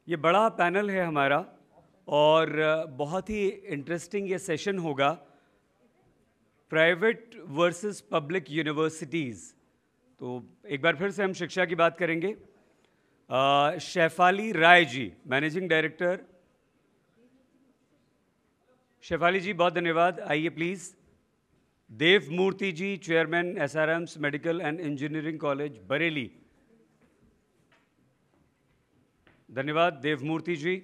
ये बड़ा पैनल है हमारा और बहुत ही इंटरेस्टिंग ये सेशन होगा, प्राइवेट वर्सेस पब्लिक यूनिवर्सिटीज़। तो एक बार फिर से हम शिक्षा की बात करेंगे। Shefali Rai ji, managing director. शेफाली जी बहुत धन्यवाद, आइए please. Dev Murthy ji, chairman SRM's medical and engineering college Bareilly. धन्यवाद देव मूर्ति जी।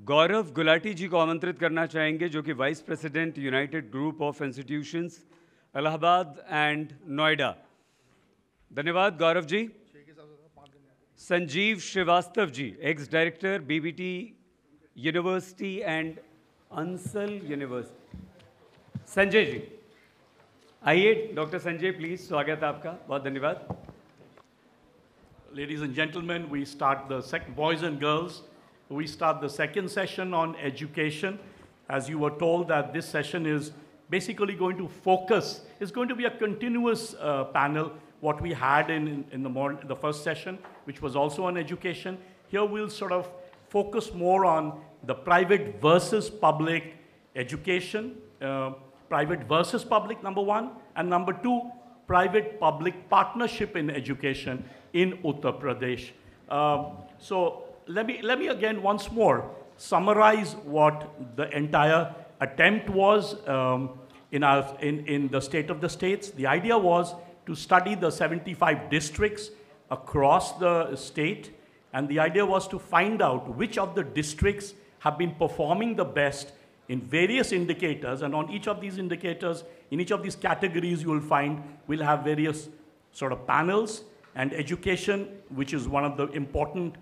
गौरव गुलाटी जी को आमंत्रित करना चाहेंगे, जो कि vice president United Group of Institutions Allahabad and Noida. धन्यवाद Gaurav ji. Sanjeev Srivastava ji, ex director BBT University and Ansal University. Sanjay ji आइए, डॉक्टर संजय प्लीज, स्वागत है आपका, बहुत धन्यवाद। Ladies and gentlemen, we start the boys and girls, we start the second session on education. As you were told that this session is basically going to focus, it's going to be a continuous panel, what we had in the first session, which was also on education. Here we'll sort of focus more on the private versus public education, private versus public, number one, and number two, private-public partnership in education in Uttar Pradesh. So let me again once more summarize what the entire attempt was in the state of the states. The idea was to study the 75 districts across the state, and the idea was to find out which of the districts have been performing the best in various indicators, and on each of these indicators, in each of these categories, you will find we'll have various sort of panels. And education, which is one of the important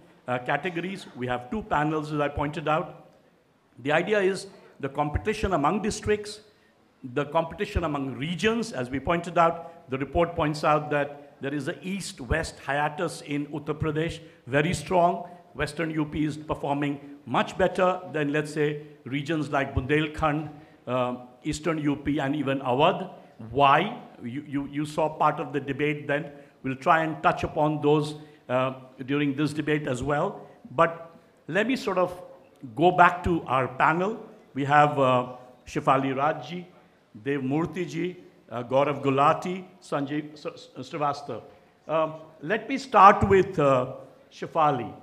categories, we have two panels, as I pointed out. The idea is the competition among districts, the competition among regions. As we pointed out, the report points out that there is an east-west hiatus in Uttar Pradesh, very strong. Western UP is performing much better than, let's say, regions like Bundelkhand, Eastern UP, and even Awadh. Why? You saw part of the debate then. We'll try and touch upon those during this debate as well. But let me sort of go back to our panel. We have Shefali Rajji, Dev Murthy ji, Gaurav Gulati, Sanjay Srivastav. Let me start with Shefali.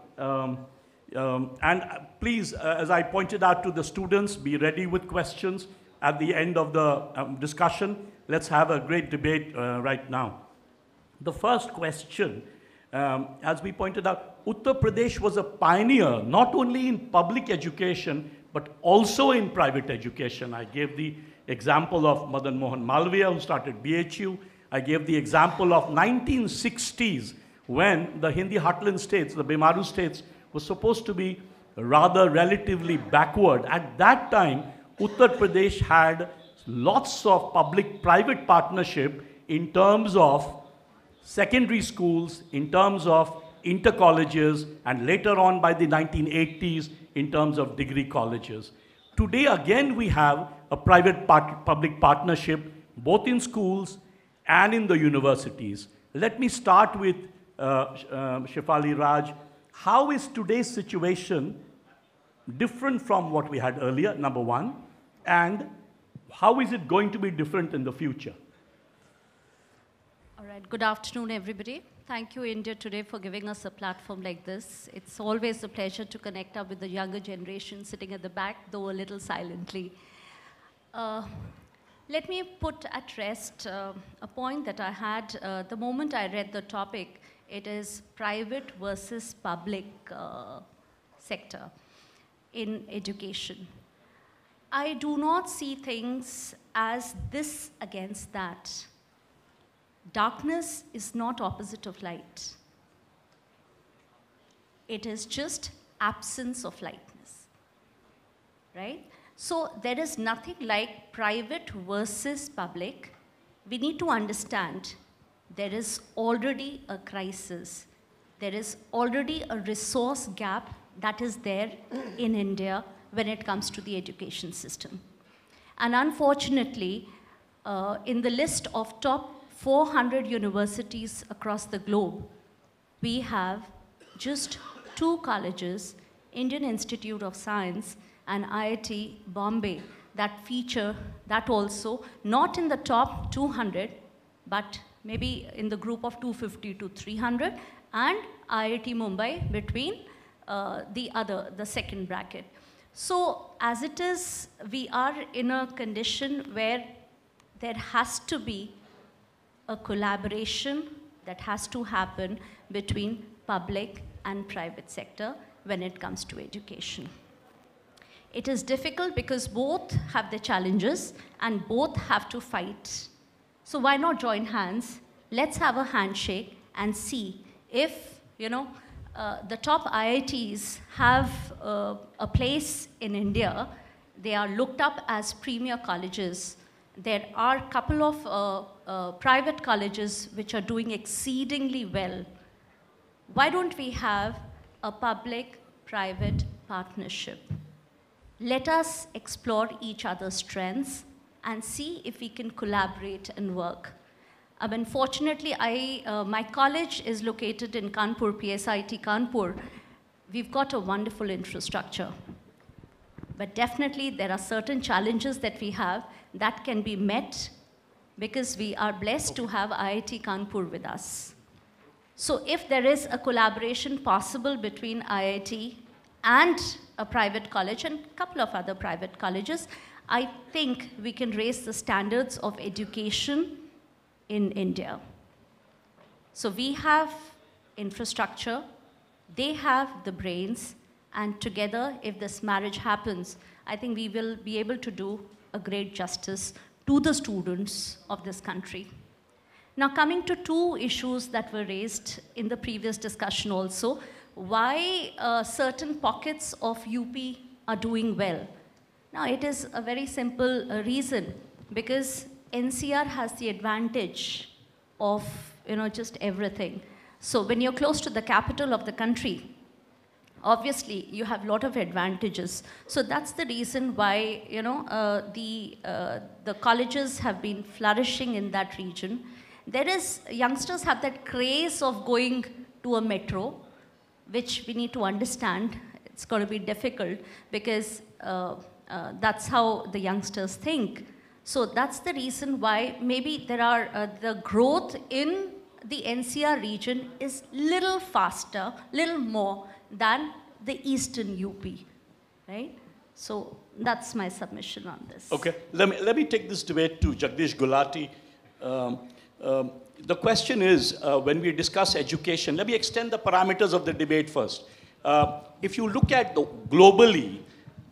And please, as I pointed out to the students, be ready with questions at the end of the discussion. Let's have a great debate right now. The first question, as we pointed out, Uttar Pradesh was a pioneer, not only in public education, but also in private education. I gave the example of Madan Mohan Malviya, who started BHU. I gave the example of 1960s, when the Hindi heartland states, the Bemaru states, were supposed to be rather relatively backward. At that time, Uttar Pradesh had lots of public-private partnership in terms of secondary schools, in terms of inter-colleges, and later on by the 1980s in terms of degree colleges. Today, again, we have a private-public partnership both in schools and in the universities. Let me start with Shefali Raj. How is today's situation different from what we had earlier, number one, and how is it going to be different in the future? All right, good afternoon, everybody. Thank you, India Today, for giving us a platform like this. It's always a pleasure to connect up with the younger generation sitting at the back, though a little silently. Let me put at rest a point that I had the moment I read the topic. It is private versus public sector in education. I do not see things as this against that. Darkness is not opposite of light. It is just absence of lightness, right? So there is nothing like private versus public. We need to understand there is already a crisis. There is already a resource gap that is there in India when it comes to the education system. And unfortunately, in the list of top 400 universities across the globe, we have just two colleges, Indian Institute of Science and IIT Bombay, that feature that also, not in the top 200, but maybe in the group of 250 to 300, and IIT Mumbai between the second bracket. So as it is, we are in a condition where there has to be a collaboration that has to happen between public and private sector when it comes to education. It is difficult because both have their challenges and both have to fight. So why not join hands? Let's have a handshake and see if, the top IITs have a place in India. They are looked up as premier colleges. There are a couple of private colleges which are doing exceedingly well. Why don't we have a public-private partnership? Let us explore each other's strengths and see if we can collaborate and work. Unfortunately, my college is located in Kanpur, PSIT Kanpur. We've got a wonderful infrastructure. But definitely there are certain challenges that we have that can be met because we are blessed to have IIT Kanpur with us. So if there is a collaboration possible between IIT and a private college and a couple of other private colleges, I think we can raise the standards of education in India. So we have infrastructure, they have the brains, and together, if this marriage happens, I think we will be able to do a great justice to the students of this country. Now, coming to two issues that were raised in the previous discussion also, why certain pockets of UP are doing well. Now, it is a very simple reason, because NCR has the advantage of, just everything. So when you're close to the capital of the country, obviously you have a lot of advantages. So that's the reason why, the colleges have been flourishing in that region. Youngsters have that craze of going to a metro, which we need to understand. It's going to be difficult because that's how the youngsters think. So that's the reason why maybe there are the growth in the NCR region is little faster, little more than the eastern UP, right? So that's my submission on this. Okay, let me take this debate to Jagdish Gulati. The question is, when we discuss education, let me extend the parameters of the debate first. If you look at globally,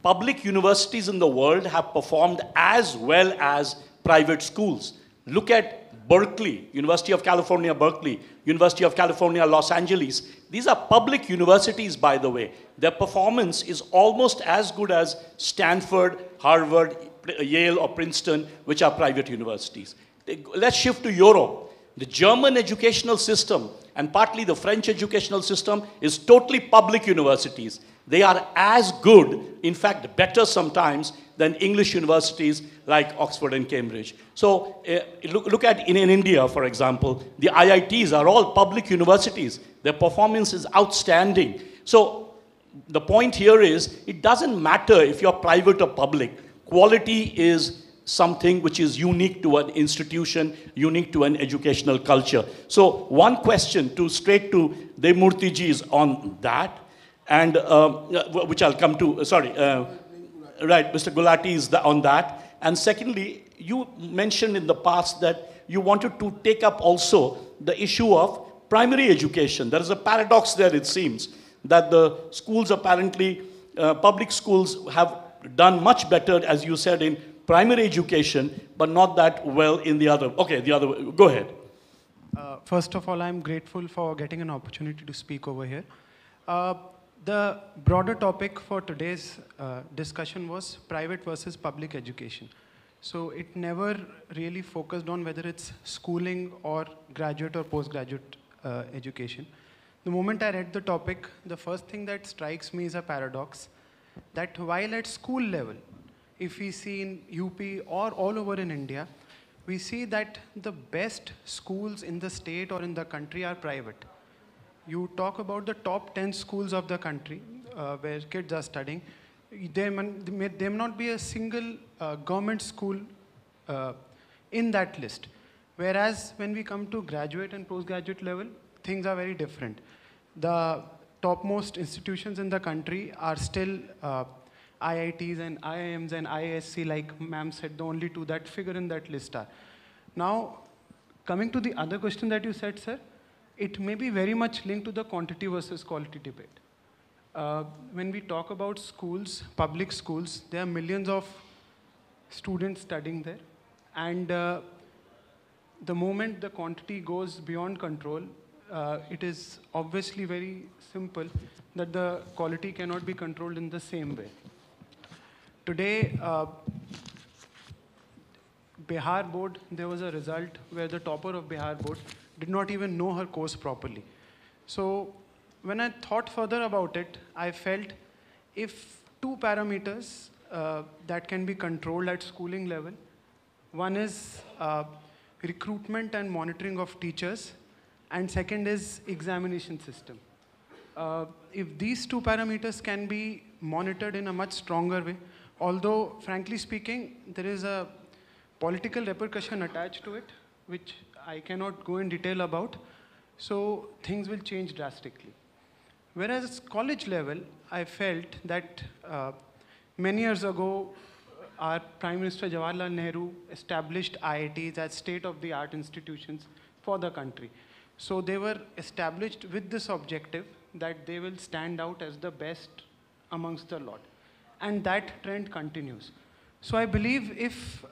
public universities in the world have performed as well as private schools. Look at Berkeley, University of California, Berkeley, University of California, Los Angeles. These are public universities, by the way. Their performance is almost as good as Stanford, Harvard, Yale, or Princeton, which are private universities. Let's shift to Europe. The German educational system and partly the French educational system is totally public universities. They are as good, in fact, better sometimes than English universities like Oxford and Cambridge. So look at in India, for example, the IITs are all public universities. Their performance is outstanding. So the point here is, it doesn't matter if you're private or public. Quality is something which is unique to an institution, unique to an educational culture. So one question straight to Demurti ji is on that, and which I'll come to, right, Mr. Gulati is on that. And secondly, you mentioned in the past that you wanted to take up also the issue of primary education. There is a paradox there, it seems, that the schools apparently, public schools have done much better, as you said, in primary education, but not that well in the other. Okay, the other way. Go ahead. First of all, I'm grateful for getting an opportunity to speak over here. The broader topic for today's discussion was private versus public education. So it never really focused on whether it's schooling or graduate or postgraduate education. The moment I read the topic, the first thing that strikes me is a paradox, that while at school level, if we see in UP or all over in India, we see that the best schools in the state or in the country are private. you talk about the top 10 schools of the country where kids are studying. There may not be a single government school in that list. Whereas when we come to graduate and postgraduate level, things are very different. The topmost institutions in the country are still IITs and IIMs and IISc, like ma'am said, the only two that figure in that list are. Now, coming to the other question that you said, sir, it may be very much linked to the quantity versus quality debate. When we talk about schools, public schools, there are millions of students studying there. And the moment the quantity goes beyond control, it is obviously very simple that the quality cannot be controlled in the same way. Today, Bihar board, there was a result where the topper of Bihar board did not even know her course properly. So when I thought further about it, I felt if two parameters that can be controlled at schooling level, one is recruitment and monitoring of teachers, and second is examination system. If these two parameters can be monitored in a much stronger way, although frankly speaking, there is a political repercussion attached to it, which I cannot go in detail about, so things will change drastically. Whereas college level, I felt that many years ago, our Prime Minister Jawaharlal Nehru established IITs as state-of-the-art institutions for the country. So they were established with this objective that they will stand out as the best amongst the lot. And that trend continues. So I believe if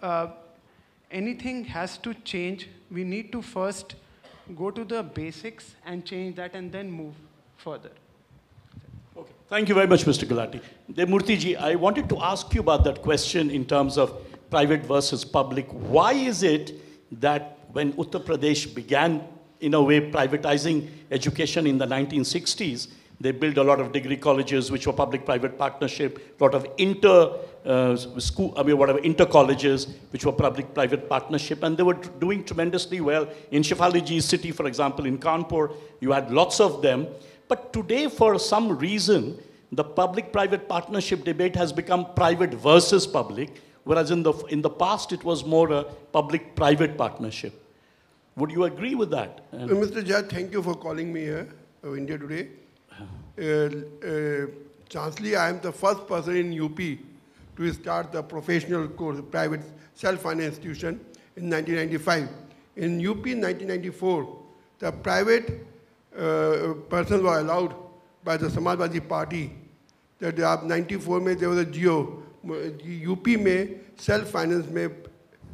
anything has to change, we need to first go to the basics and change that and then move further. Okay. Thank you very much, Mr. Gulati. Murthy ji, I wanted to ask you about that question in terms of private versus public. Why is it that when Uttar Pradesh began, in a way, privatizing education in the 1960s, they built a lot of degree colleges, which were public-private partnership, a lot of inter-colleges, which were public-private partnership, and they were doing tremendously well. In Shefali ji's city, for example, in Kanpur, you had lots of them. But today, for some reason, the public-private partnership debate has become private versus public, whereas in the past, it was more a public-private partnership. Would you agree with that? Mr. Judge, thank you for calling me here, India Today. Chancellor, I am the first person in UP to start the professional course, private self-finance institution in 1995. In UP in 1994, the private persons were allowed by the Samajwadi Party that 94 में there was a geo UP में self-finance में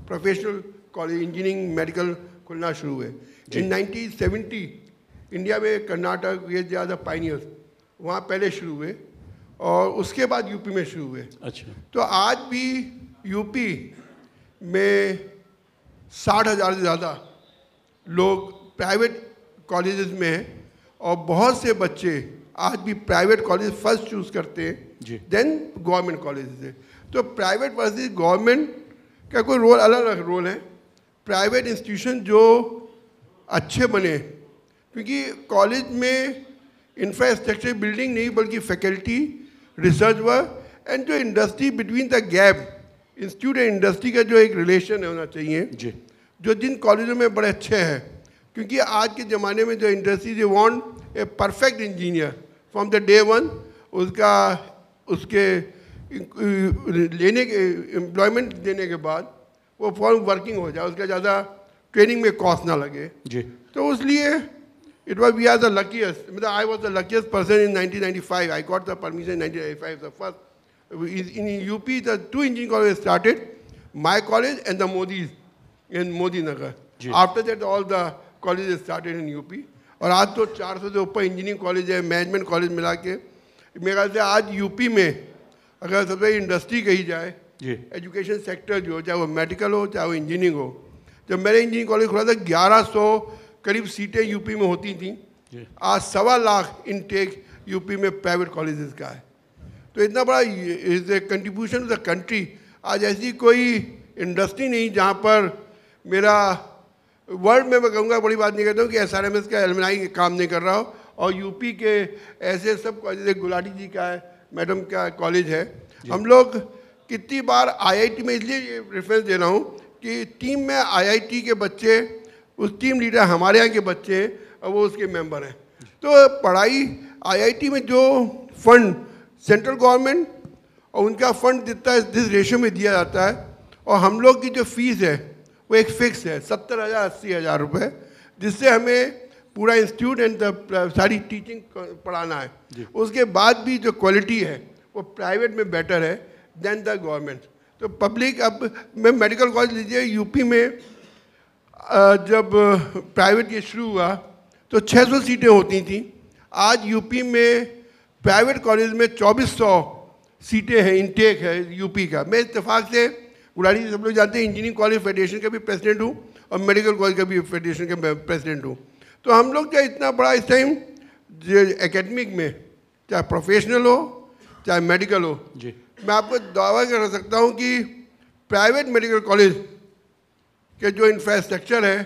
professional college engineering medical खुलना शुरू हुए. In 1970 India में कर्नाटक ये ज़्यादा pioneers वहाँ पहले शुरू हुए और उसके बाद यूपी में शुरू हुए. अच्छा. तो आज भी यूपी में 60,000 से ज़्यादा लोग प्राइवेट कॉलेजेस में हैं और बहुत से बच्चे आज भी प्राइवेट कॉलेज फर्स्ट चूज़ करते हैं देन गवर्नमेंट कॉलेज से. तो प्राइवेट वर्सेस गवर्नमेंट का कोई रोल अलग अलग रोल है. प्राइवेट इंस्टीट्यूशन जो अच्छे बने क्योंकि कॉलेज में इंफ्रास्ट्रक्चर बिल्डिंग नहीं बल्कि फैकल्टी रिसर्च वर्क एंड जो industry between the gap institute and industry का जो एक रिलेशन होना चाहिए जो जिन कॉलेजों में बड़े अच्छे हैं क्योंकि आज के ज़माने में जो industry they want a perfect engineer from the day one उसके लेने के एम्प्लॉयमेंट देने के बाद वो फॉर्म वर्किंग हो जाए उसका ज़्यादा ट्रेनिंग में कॉस्ट ना लगे. तो इसलिए it was we are the luckiest. I was the luckiest person in 1995. I got the permission in 1995. The first in UP, the two engineering colleges started, my college and the Modi's in Modi Nagar. After that, all the colleges started in UP. और आज तो 400 से ऊपर engineering college है, management college मिला के. मेरे ख्याल से आज यूपी में अगर सबसे इंडस्ट्री कही जाए, एजुकेशन सेक्टर जो चाहे वो मेडिकल हो चाहे वो इंजीनियरिंग हो, जब मेरे इंजीनियरिंग कॉलेज खुला था 1100 करीब सीटें यूपी में होती थी. आज 1.25 लाख इनटेक यूपी में प्राइवेट कॉलेजेस का है. तो इतना बड़ा is a contribution to the country. आज ऐसी कोई इंडस्ट्री नहीं जहाँ पर मेरा वर्ल्ड में मैं कहूँगा बड़ी बात नहीं कहता हूँ कि SRMS का एलुमनाई काम नहीं कर रहा हो और यूपी के ऐसे सब कॉलेज, गुलाटी जी का है, मैडम का कॉलेज है, हम लोग कितनी बार आईआईटी में, इसलिए रेफरेंस दे रहा हूँ कि टीम में आईआईटी के बच्चे, उस टीम लीडर हमारे यहाँ के बच्चे हैं और वो उसके मेंबर हैं। तो पढ़ाई आईआईटी में जो फंड सेंट्रल गवर्नमेंट और उनका फंड देता है, जिस रेशो में दिया जाता है, और हम लोग की जो फीस है वो एक फिक्स है 70,000 80,000 रुपये, जिससे हमें पूरा इंस्टीट्यूट एंड सारी टीचिंग पढ़ाना है। उसके बाद भी जो क्वालिटी है वो प्राइवेट में बेटर है देन द गवर्नमेंट। तो पब्लिक, अब मैं मेडिकल कॉलेज लीजिए, यूपी में जब प्राइवेट ये शुरू हुआ तो 600 सीटें होती थी, आज यूपी में प्राइवेट कॉलेज में 2400 सीटें हैं, इनटेक है यूपी का। मैं इत्तेफाक से, गुलाटी जी सब लोग जानते हैं, इंजीनियरिंग कॉलेज फेडरेशन का भी प्रेसिडेंट हूँ और मेडिकल कॉलेज का भी फेडरेशन का प्रेसिडेंट हूँ। तो हम लोग क्या इतना बड़ा इस टाइम एकेडमिक में, चाहे प्रोफेशनल हो चाहे मेडिकल हो जी, मैं आपको दावा कर सकता हूँ कि प्राइवेट मेडिकल कॉलेज के जो इंफ्रास्ट्रक्चर है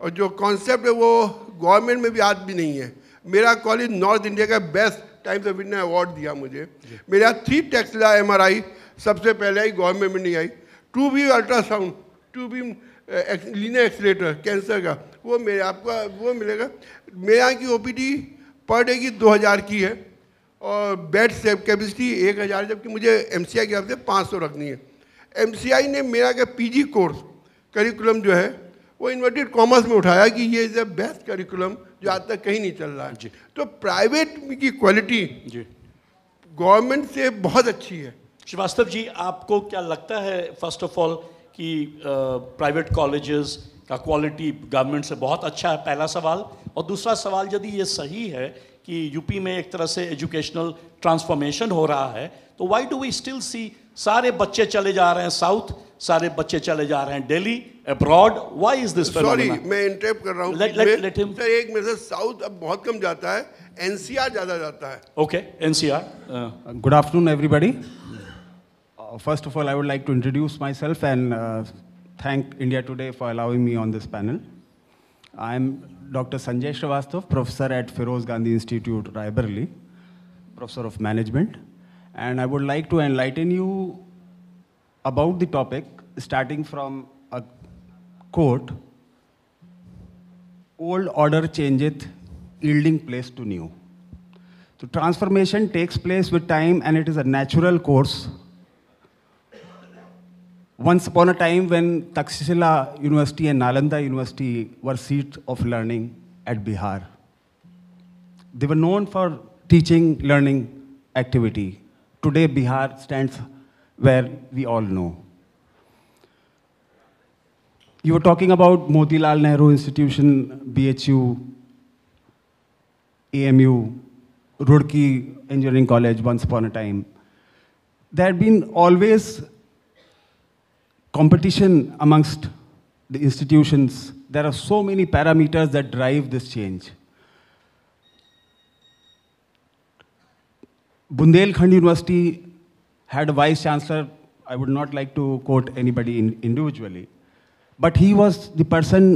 और जो कॉन्सेप्ट है वो गवर्नमेंट में भी आज भी नहीं है। मेरा कॉलेज नॉर्थ इंडिया का best times of India award दिया मुझे। मेरे यहाँ 3 टेस्ला एमआरआई सबसे पहले आई, गवर्नमेंट में नहीं आई। 2B ultrasound, 2B linear accelerator cancer का, वो मेरे आपका वो मिलेगा। मेरे यहाँ की ओपीडी पर डे की 2000 की है और बेड कैपेसिटी 1000, जबकि मुझे एमसीआई की तरफ से 500 रखनी है। एमसीआई ने मेरा का पीजी कोर्स करिकुलम जो है वो इन्वर्टेड कॉमर्स में उठाया कि ये इज़ द बेस्ट करिकुलम जो आज तक कहीं नहीं चल रहा है। तो प्राइवेट की क्वालिटी गवर्नमेंट से बहुत अच्छी है। श्रीवास्तव जी, आपको क्या लगता है फर्स्ट ऑफ ऑल कि प्राइवेट कॉलेजेस का क्वालिटी गवर्नमेंट से बहुत अच्छा है, पहला सवाल। और दूसरा सवाल, यदि ये सही है कि यूपी में एक तरह से एजुकेशनल ट्रांसफॉर्मेशन हो रहा है, तो why do we still see सारे बच्चे चले जा रहे हैं साउथ, सारे बच्चे चले जा रहे हैं Delhi, abroad? Why is this phenomena? Sorry, मैं इंटरप्ट कर रहा हूँ। लेट हिम सर, एक मेरे साउथ अब बहुत कम जाता है, एनसीआर ज़्यादा जाता है। Okay, NCR. Good afternoon, everybody. First of all, I would like to introduce myself and thank India Today for allowing me on this panel. I am Dr. Sanjay Srivastav, professor at Feroz Gandhi Institute, Raebareli, professor of management. And I would like to enlighten you about the topic, starting from a quote, "Old order changeth, yielding place to new." So transformation takes place with time and it is a natural course. Once upon a time when Takshashila University and Nalanda University were seats of learning at Bihar, they were known for teaching learning activity. Today Bihar stands where we all know. You were talking about Motilal Nehru Institution, BHU, AMU, Roorkee Engineering College once upon a time. There had been always competition amongst the institutions. There are so many parameters that drive this change. Bundelkhand University had a vice chancellor. I would not like to quote anybody individually, but he was the person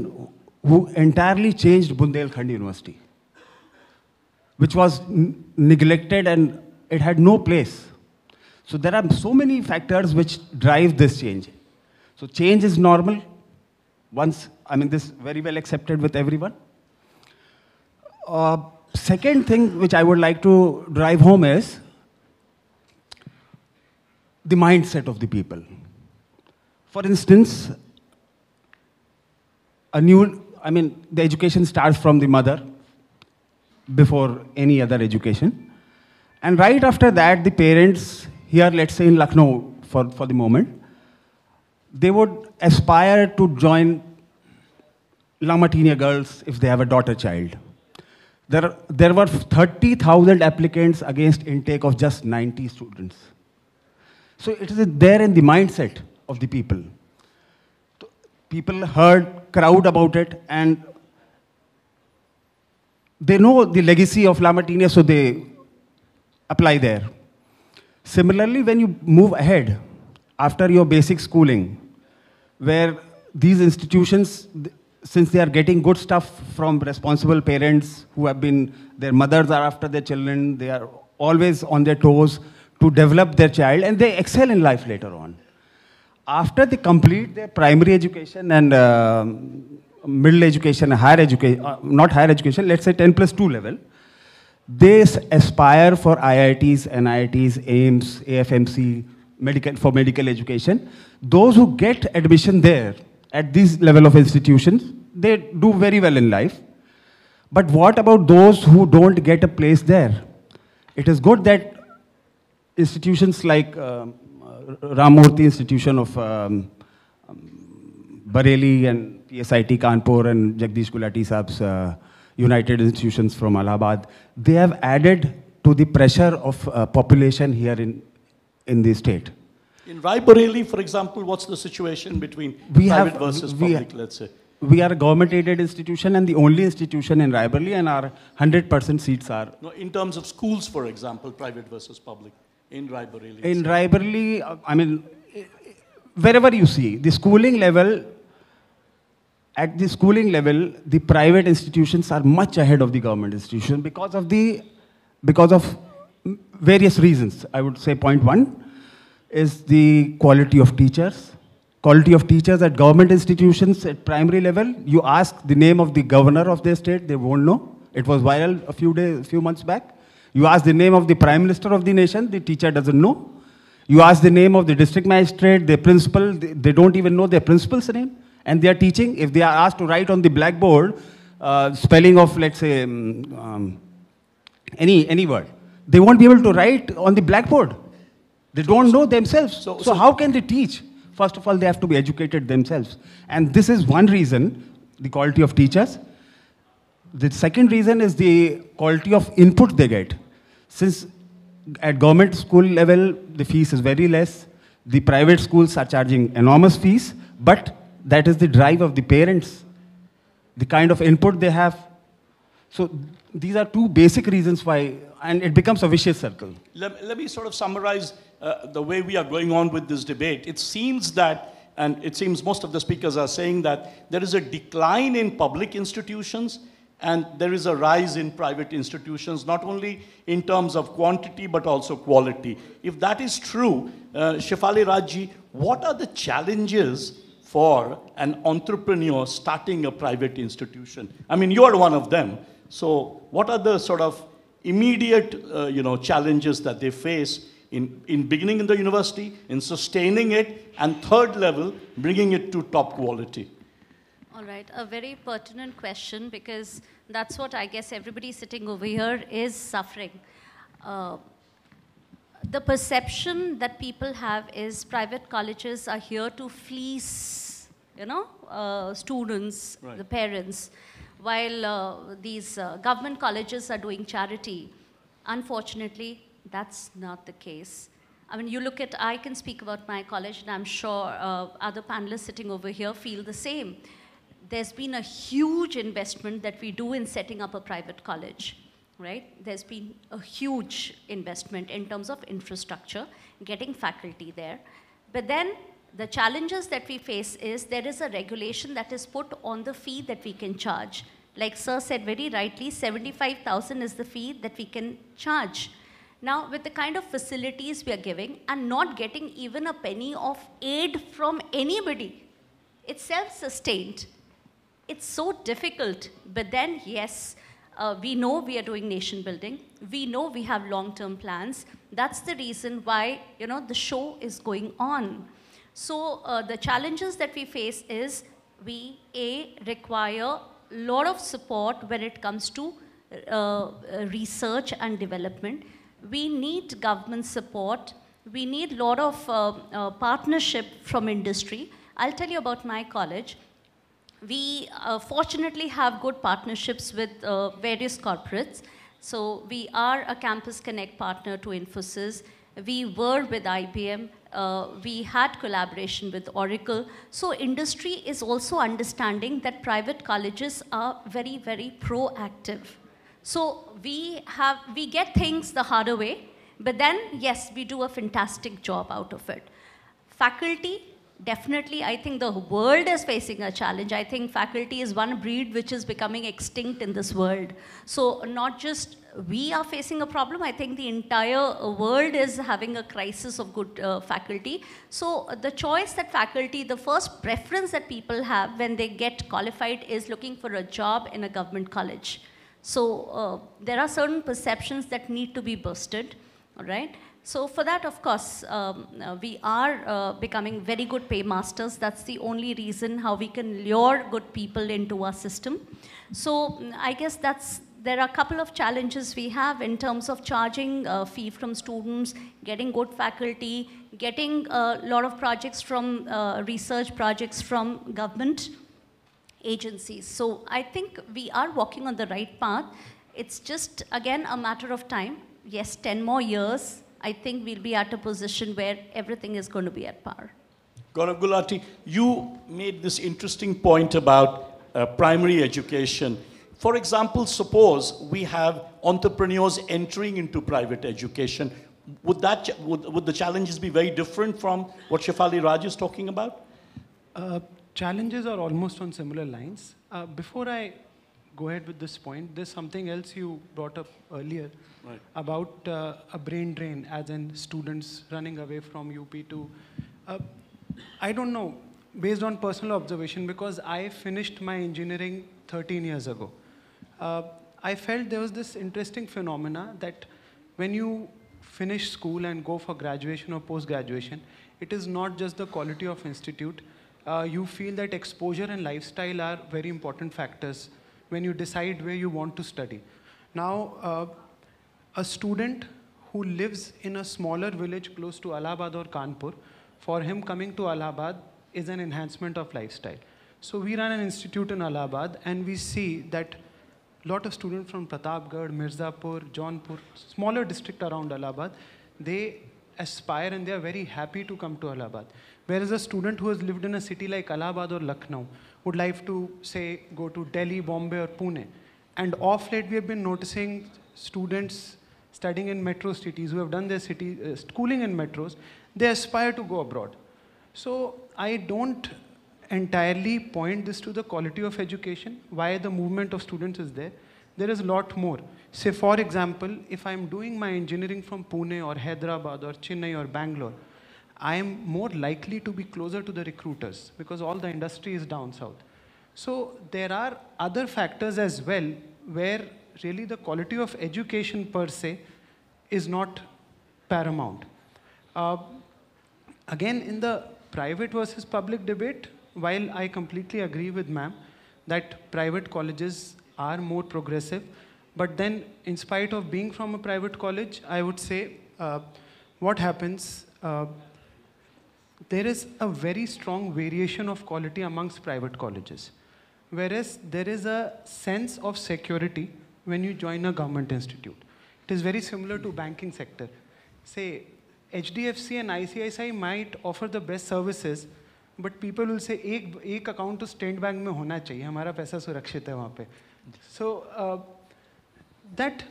who entirely changed Bundelkhand University, which was neglected and it had no place. So there are so many factors which drive this change. So change is normal. This is very well accepted with everyone. Second thing which I would like to drive home is the mindset of the people. For instance, the education starts from the mother before any other education. And right after that, the parents here, let's say in Lucknow for the moment, they would aspire to join Lamatinia girls if they have a daughter child. There were 30,000 applicants against intake of just 90 students. So it is there in the mindset of the people. People heard crowd about it and they know the legacy of Lamatinia, so they apply there. Similarly, when you move ahead, after your basic schooling, where these institutions, since they are getting good stuff from responsible parents who have been, their mothers are after their children, they are always on their toes to develop their child, and they excel in life later on. After they complete their primary education and middle education, higher education, not higher education, let's say 10+2 level, they aspire for IITs, NIITs, AIIMS, AFMC, for medical education. Those who get admission there at this level of institutions, they do very well in life. But what about those who don't get a place there? It is good that institutions like Ramurthy Institution of Bareilly and PSIT Kanpur and Jagdish Gulati Saab's United Institutions from Allahabad, they have added to the pressure of population here in the state. In Raebareli, for example, what's the situation between private versus public, let's say? We are a government-aided institution and the only institution in Raebareli, and our 100% seats are... No, in terms of schools, for example, private versus public, in Raebareli. In Raebareli, I mean, wherever you see, the schooling level, at the schooling level, the private institutions are much ahead of the government institution because of various reasons. I would say point one is the quality of teachers. Quality of teachers at government institutions at primary level, you ask the name of the governor of their state, they won't know. It was viral a few months back. You ask the name of the prime minister of the nation, the teacher doesn't know. You ask the name of the district magistrate, their principal, they don't even know their principal's name. And they are teaching, if they are asked to write on the blackboard, spelling of, let's say, any word, they won't be able to write on the blackboard. They don't know themselves. So how can they teach? First of all, they have to be educated themselves. And this is one reason, the quality of teachers. The second reason is the quality of input they get. Since at government school level, the fees is very less. The private schools are charging enormous fees, but that is the drive of the parents, the kind of input they have. So these are two basic reasons why, and it becomes a vicious circle. Let me sort of summarize the way we are going on with this debate. It seems that, and it seems most of the speakers are saying that there is a decline in public institutions and there is a rise in private institutions, not only in terms of quantity, but also quality. If that is true, Shefali Rajji, what are the challenges for an entrepreneur starting a private institution? I mean, you are one of them. So what are the sort of immediate challenges that they face in beginning in the university, in sustaining it, and third level, bringing it to top quality? All right, a very pertinent question, because that's what I guess everybody sitting over here is suffering. The perception that people have is private colleges are here to fleece, students, right, the parents, while these government colleges are doing charity. Unfortunately, that's not the case. I mean, you look at, I can speak about my college, and I'm sure other panelists sitting over here feel the same. There's been a huge investment that we do in setting up a private college, right? There's been a huge investment in terms of infrastructure, getting faculty there. But then the challenges that we face is there is a regulation that is put on the fee that we can charge. Like Sir said very rightly, 75,000 is the fee that we can charge. Now, with the kind of facilities we are giving and not getting even a penny of aid from anybody, it's self-sustained. It's so difficult, but then yes, we know we are doing nation building. We know we have long-term plans. That's the reason why, the show is going on. So the challenges that we face is we, require a lot of support when it comes to research and development. We need government support. We need a lot of partnership from industry. I'll tell you about my college. We fortunately have good partnerships with various corporates. So we are a Campus Connect partner to Infosys. We were with IBM. We had collaboration with Oracle. So industry is also understanding that private colleges are very, very proactive. So we get things the harder way, but then yes, we do a fantastic job out of it. Faculty, Definitely, I think the world is facing a challenge. I think faculty is one breed which is becoming extinct in this world. So not just we are facing a problem, I think the entire world is having a crisis of good faculty. So the choice that faculty, the first preference that people have when they get qualified is looking for a job in a government college. So there are certain perceptions that need to be busted, all right? So for that, of course, we are becoming very good paymasters. That's the only reason how we can lure good people into our system. So I guess there are a couple of challenges we have in terms of charging fee from students, getting good faculty, getting a lot of projects from research projects from government agencies. So I think we are walking on the right path. It's just, again, a matter of time. Yes, 10 more years. I think we'll be at a position where everything is going to be at par. Gaurav Gulati, you made this interesting point about primary education. For example, suppose we have entrepreneurs entering into private education. Would the challenges be very different from what Shefali Raj is talking about? Challenges are almost on similar lines. Before I go ahead with this point, there's something else you brought up earlier. Right. About a brain drain, as in students running away from UP to, I don't know, based on personal observation, because I finished my engineering 13 years ago. I felt there was this interesting phenomena that when you finish school and go for graduation or post-graduation, it is not just the quality of institute. You feel that exposure and lifestyle are very important factors when you decide where you want to study. Now, a student who lives in a smaller village close to Allahabad or Kanpur, for him coming to Allahabad is an enhancement of lifestyle. So we run an institute in Allahabad and we see that a lot of students from Pratapgarh, Mirzapur, Jaunpur, smaller district around Allahabad, they aspire and they are very happy to come to Allahabad. Whereas a student who has lived in a city like Allahabad or Lucknow would like to, say, go to Delhi, Bombay or Pune. And off late we have been noticing students studying in metro cities who have done their schooling in metros, they aspire to go abroad. So I don't entirely point this to the quality of education, why the movement of students is there. There is a lot more. Say, for example, if I'm doing my engineering from Pune or Hyderabad or Chennai or Bangalore, I am more likely to be closer to the recruiters because all the industry is down south. So there are other factors as well where really the quality of education per se is not paramount. Again, in the private versus public debate, while I completely agree with ma'am that private colleges are more progressive, but then in spite of being from a private college, I would say what happens, there is a very strong variation of quality amongst private colleges. Whereas there is a sense of security when you join a government institute. It is very similar to banking sector. Say, HDFC and ICICI might offer the best services, but people will say, एक account to State Bank में होना चाहिए, हमारा पैसा सुरक्षित है वहाँ पे. So that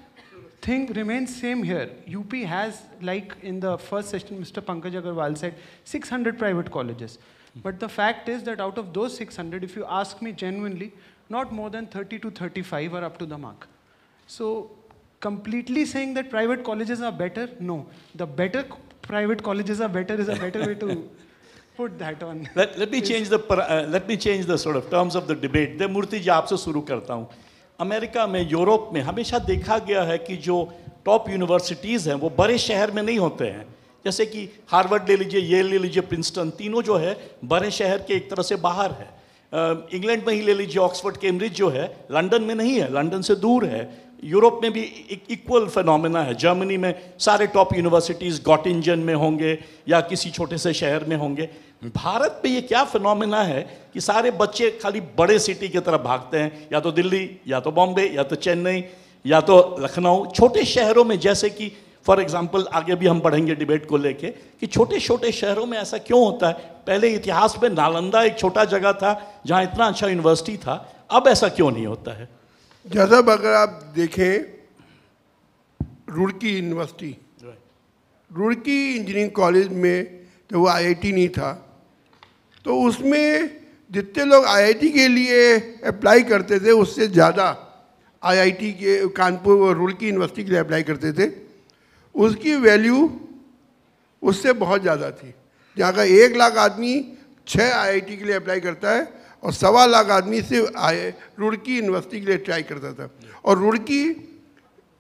thing remains same here. UP has, like in the first session, Mr. Pankaj Agarwal said, 600 private colleges. But the fact is that out of those 600, if you ask me genuinely, not more than 30 to 35 are up to the mark. So completely saying that private colleges are better, no. The better private colleges are better is a better way to put that on. Let me change the sort of terms of the debate. The मूर्ति जी आपसे शुरू करता हूँ. America में, Europe में हमेशा देखा गया है कि जो टॉप यूनिवर्सिटीज़ हैं वो बड़े शहर में नहीं होते हैं. जैसे कि हार्वर्ड ले लीजिए, येल ले लीजिए, प्रिंसटन, तीनों जो है बड़े शहर के एक तरह से बाहर है. इंग्लैंड में ही ले लीजिए, ऑक्सफोर्ड, कैम्ब्रिज जो है लंदन में नहीं है, लंदन से दूर है. यूरोप में भी इक्वल फिनोमेना है. जर्मनी में सारे टॉप यूनिवर्सिटीज़ गॉटिंजन में होंगे या किसी छोटे से शहर में होंगे. भारत में ये क्या फिनोमेना है कि सारे बच्चे खाली बड़े सिटी की तरफ भागते हैं, या तो दिल्ली, या तो बॉम्बे, या तो चेन्नई, या तो लखनऊ. छोटे शहरों में, जैसे कि फॉर एग्जाम्पल आगे भी हम पढ़ेंगे डिबेट को लेके, कि छोटे छोटे शहरों में ऐसा क्यों होता है. पहले इतिहास में नालंदा एक छोटा जगह था जहाँ इतना अच्छा यूनिवर्सिटी था, अब ऐसा क्यों नहीं होता है. जैसा अगर आप देखें Roorkee university, Roorkee engineering college में जब वो IIT नहीं था, तो उसमें जितने लोग आईआईटी के लिए अप्लाई करते थे उससे ज़्यादा आईआईटी के कानपुर और रुड़की यूनिवर्सिटी के लिए अप्लाई करते थे, उसकी वैल्यू उससे बहुत ज़्यादा थी। जहाँ का 1 लाख आदमी 6 आईआईटी के लिए अप्लाई करता है और 1.25 लाख आदमी सिर्फ रुड़की यूनिवर्सिटी के लिए ट्राई करता था। और रुड़की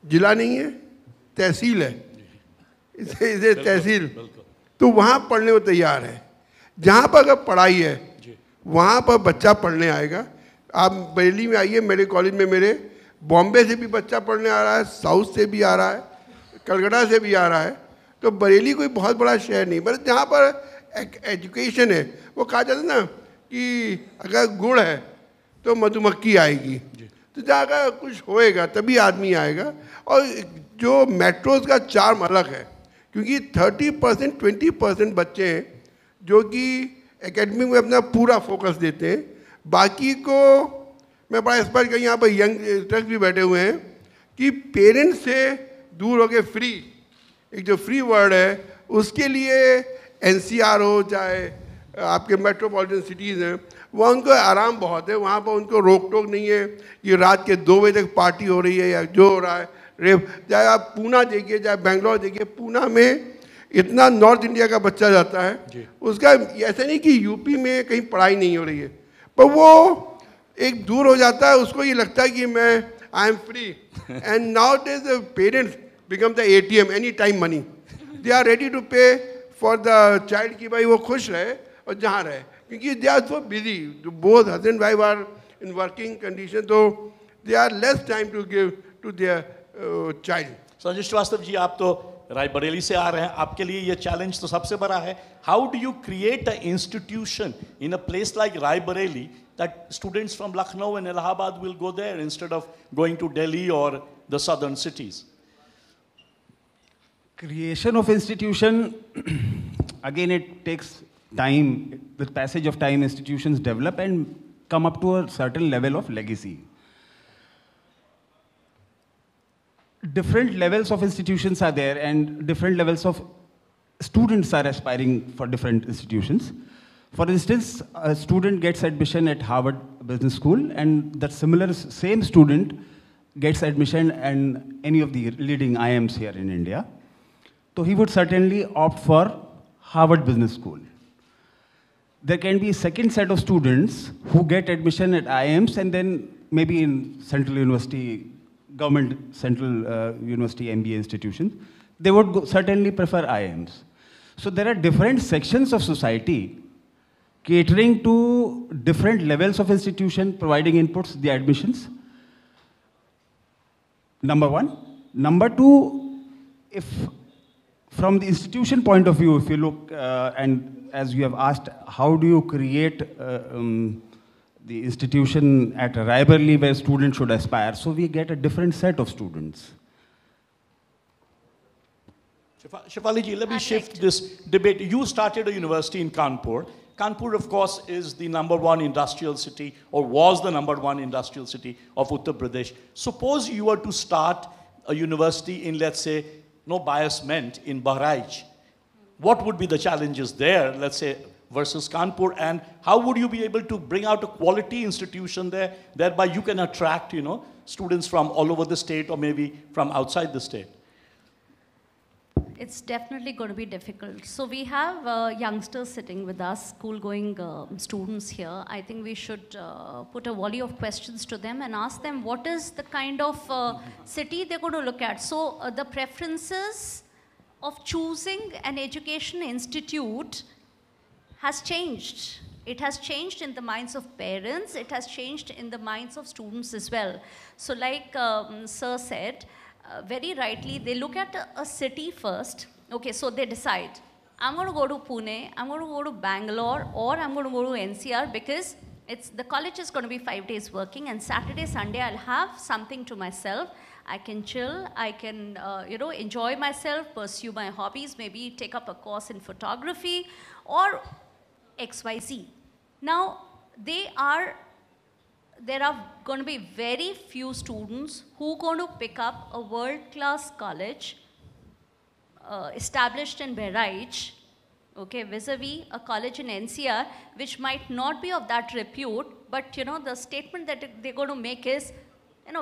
जिला नहीं है, तहसील है, इसे तहसील, तो वहाँ पढ़ने को तैयार है। जहाँ पर अगर पढ़ाई है वहाँ पर बच्चा पढ़ने आएगा। आप बरेली में आइए, मेरे कॉलेज में मेरे बॉम्बे से भी बच्चा पढ़ने आ रहा है, साउथ से भी आ रहा है, कलकत्ता से भी आ रहा है। तो बरेली कोई बहुत बड़ा शहर नहीं, बस जहाँ पर एजुकेशन है, वो कहा जाता है ना कि अगर गुड़ है तो मधुमक्खी आएगी, तो जहाँ का कुछ होएगा तभी आदमी आएगा। और जो मेट्रोज का चार्म अलग है, क्योंकि 30% 20% बच्चे हैं जो कि एकेडमिक में अपना पूरा फोकस देते हैं, बाकी को मैं बड़ा स्पष्ट कहीं यहाँ पर यंगस्टर्स भी बैठे हुए हैं कि पेरेंट्स से दूर होके फ्री, एक जो फ्री वर्ड है उसके लिए एनसीआर हो चाहे आपके मेट्रोपॉलिटन सिटीज़ हैं, वहाँ उनको आराम बहुत है, वहाँ पर उनको रोक टोक नहीं है कि रात के 2 बजे तक पार्टी हो रही है या जो हो रहा है रेप। चाहे आप पूना देखिए चाहे बेंगलोर देखिए, पूना में इतना नॉर्थ इंडिया का बच्चा जाता है, उसका ऐसा नहीं कि यूपी में कहीं पढ़ाई नहीं हो रही है, पर वो एक दूर हो जाता है, उसको ये लगता है कि मैं I am free. And nowadays the parents become the ATM, any time money, they are ready to pay for the child कि भाई वो खुश रहे और जहाँ रहे, क्योंकि they are so busy, both husband wife are in working condition, तो they are less time to give to their child. Sanjay Srivastava ji, आप तो रायबरेली से आ रहे हैं, आपके लिए ये चैलेंज तो सबसे बड़ा है। How do you create a institution in a place like Raebareli that students from Lucknow and Allahabad will go there instead of going to Delhi और the southern cities? Creation of institution, again it takes time. With passage of time, institutions develop and come up to a certain level of legacy. Different levels of institutions are there and different levels of students are aspiring for different institutions. For instance, a student gets admission at Harvard Business School and that same student gets admission in any of the leading IIMs here in India. So he would certainly opt for Harvard Business School. There can be a second set of students who get admission at IIMs and then maybe in Central University, government Central University MBA institutions, they would certainly prefer IIMs. So there are different sections of society catering to different levels of institution, providing inputs, the admissions. Number one. Number two, if from the institution point of view, if you look, and as you have asked, how do you create the institution at Raebareli where students should aspire? So we get a different set of students. Shefali ji, let me shift this debate. You started a university in Kanpur. Kanpur, of course, is the #1 industrial city, or was the #1 industrial city of Uttar Pradesh. Suppose you were to start a university in, let's say, no bias meant, in Bahraich. What would be the challenges there, let's say, versus Kanpur, and how would you be able to bring out a quality institution there, thereby you can attract, students from all over the state or maybe from outside the state? It's definitely going to be difficult. So we have youngsters sitting with us, school-going students here. I think we should put a volley of questions to them and ask them what is the kind of city they're going to look at. So the preferences of choosing an education institute has changed. It has changed in the minds of parents. It has changed in the minds of students as well. So like Sir said, very rightly, they look at a city first. Okay, so they decide, I'm going to go to Pune, I'm going to go to Bangalore, or I'm going to go to NCR because the college is going to be 5 days working, and Saturday, Sunday, I'll have something to myself. I can chill, I can, enjoy myself, pursue my hobbies, maybe take up a course in photography, or XYZ. Now, there are going to be very few students who are going to pick up a world-class college established in Bahraich, okay, vis-a-vis a college in NCR, which might not be of that repute, but the statement that they're going to make is,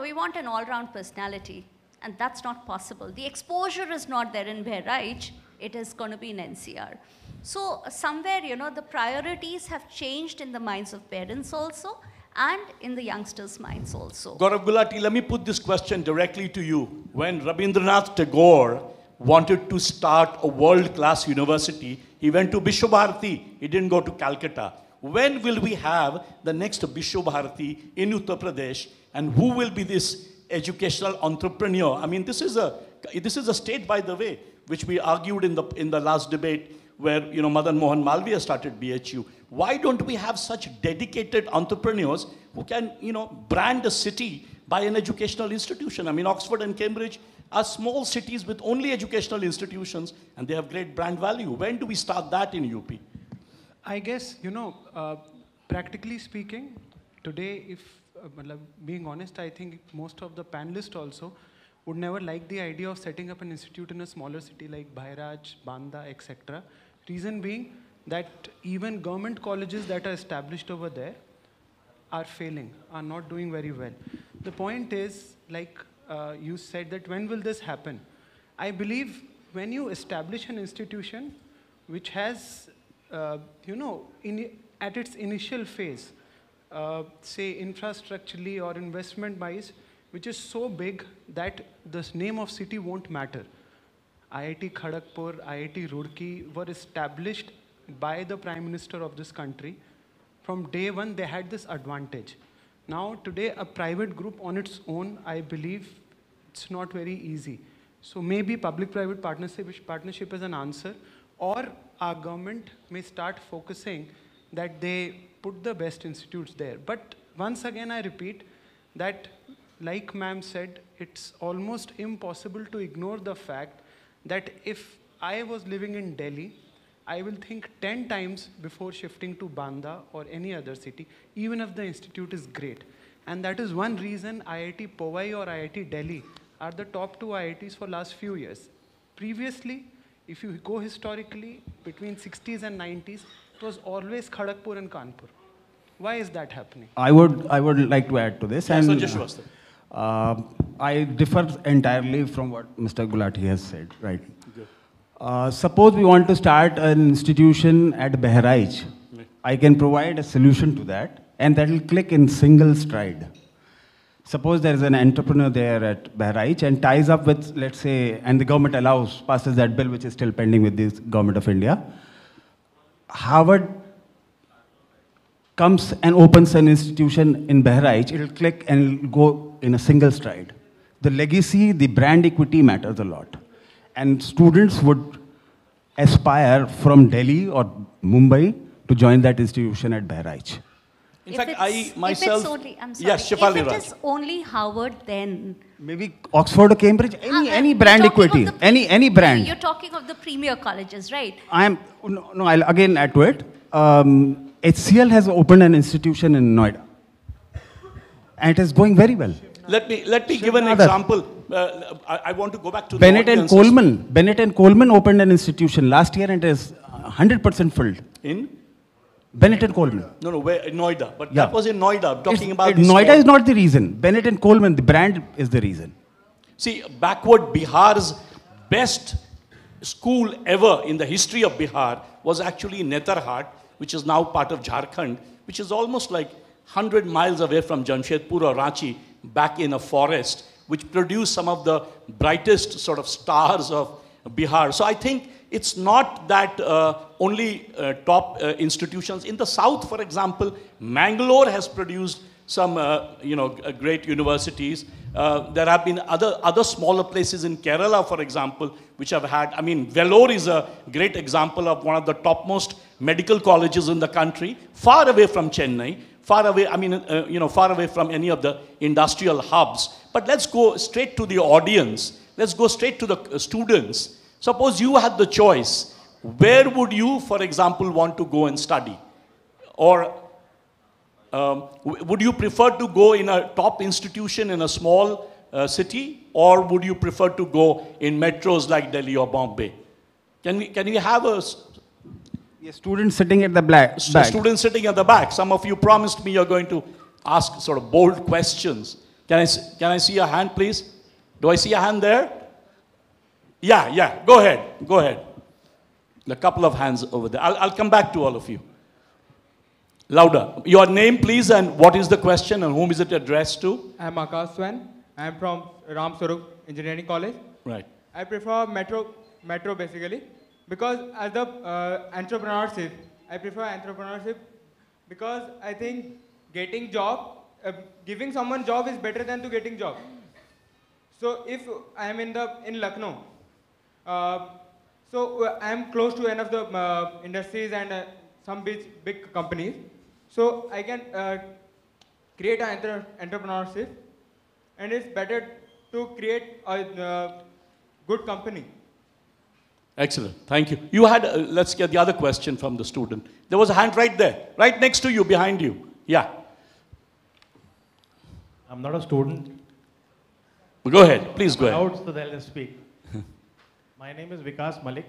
we want an all-round personality, and that's not possible. The exposure is not there in Bahraich, it is going to be in NCR. So somewhere, the priorities have changed in the minds of parents also, and in the youngsters' minds also. Gaurav Gulati, let me put this question directly to you. When Rabindranath Tagore wanted to start a world-class university, he went to Vishwa Bharati. He didn't go to Calcutta. When will we have the next Vishwa Bharati in Uttar Pradesh? And who will be this educational entrepreneur? I mean, this is a state, by the way, which we argued in the last debate where, Madan Mohan Malviya started BHU. Why don't we have such dedicated entrepreneurs who can, brand a city by an educational institution? I mean, Oxford and Cambridge are small cities with only educational institutions, and they have great brand value. When do we start that in UP? I guess, practically speaking, today, if being honest, I think most of the panelists also would never like the idea of setting up an institute in a smaller city like Bahraich, Banda, etc. Reason being that even government colleges that are established over there are failing, are not doing very well. The point is, like you said, that when will this happen? I believe when you establish an institution which has, at its initial phase, say infrastructurally or investment-wise, which is so big that the name of city won't matter. IIT Kharagpur, IIT Roorkee were established by the Prime Minister of this country. From day one, they had this advantage. Now, today, a private group on its own, I believe, it's not very easy. So maybe public-private partnership is an answer, or our government may start focusing that they put the best institutes there. But once again, I repeat that, like ma'am said, it's almost impossible to ignore the fact that if I was living in Delhi, I will think 10 times before shifting to Banda or any other city, even if the institute is great. And that is one reason IIT Powai or IIT Delhi are the top 2 IITs for last few years. Previously, if you go historically, between 60s and 90s, it was always Kharagpur and Kanpur. Why is that happening? I would like to add to this. Yes, and, I differ entirely from what Mr. Gulati has said, right? Suppose we want to start an institution at Bahraich. I can provide a solution to that, and that will click in single stride. Suppose there is an entrepreneur there at Bahraich and ties up with, let's say, and the government passes that bill which is still pending with the government of India. Harvard comes and opens an institution in Bahraich, it will click and it'll go in a single stride. The legacy, the brand equity matters a lot. And students would aspire from Delhi or Mumbai to join that institution at Bahraich. In fact, I myself... If it's only, I'm sorry, yes, Shefali if it Raj. is only Harvard, then... Maybe Oxford or Cambridge, any brand equity, any brand. You're talking of the premier colleges, right? I'll again add to it. HCL has opened an institution in Noida. And it is going very well. Let me give an example. I want to go back to Bennett the and Coleman. Bennett and Coleman opened an institution last year and it is 100% filled. In? Bennett and Coleman. No, where, in Noida. But Yeah. that was in Noida. I'm talking about Noida is not the reason. Bennett and Coleman, the brand is the reason. See, backward Bihar's best school ever in the history of Bihar was actually Netarhat, which is now part of Jharkhand, which is almost like 100 miles away from Jamshedpur or Ranchi, back in a forest, which produced some of the brightest sort of stars of Bihar. So I think it's not that only top institutions. In the south, for example, Mangalore has produced some great universities. There have been other smaller places in Kerala, for example, which have had, I mean, Vellore is a great example of one of the topmost medical colleges in the country, far away from Chennai, far away, far away from any of the industrial hubs. But let's go straight to the audience. Let's go straight to the students. Suppose you had the choice. Where would you, for example, want to go and study? Or would you prefer to go in a top institution in a small city? Or would you prefer to go in metros like Delhi or Bombay? Can we have a A student sitting at the back. Students sitting at the back. Some of you promised me you're going to ask sort of bold questions. Can I see a hand, please? Do I see a hand there? Yeah. Go ahead. A couple of hands over there. I'll come back to all of you. Louder. Your name, please, and what is the question and whom is it addressed to? I'm Akash Swan. I'm from Ram Swarup Engineering College. Right. I prefer metro basically because as the entrepreneurship, I prefer entrepreneurship because I think getting job, giving someone job is better than to getting job. So if I am in Lucknow, so I am close to one of the industries and some big companies. So I can create an entrepreneurship, and it's better to create a good company. Excellent. Thank you. You had, let's get the other question from the student. There was a hand right there, right next to you, behind you. Yeah. I'm not a student. Go ahead. Please go ahead. Out, so they'll just speak. My name is Vikas Malik,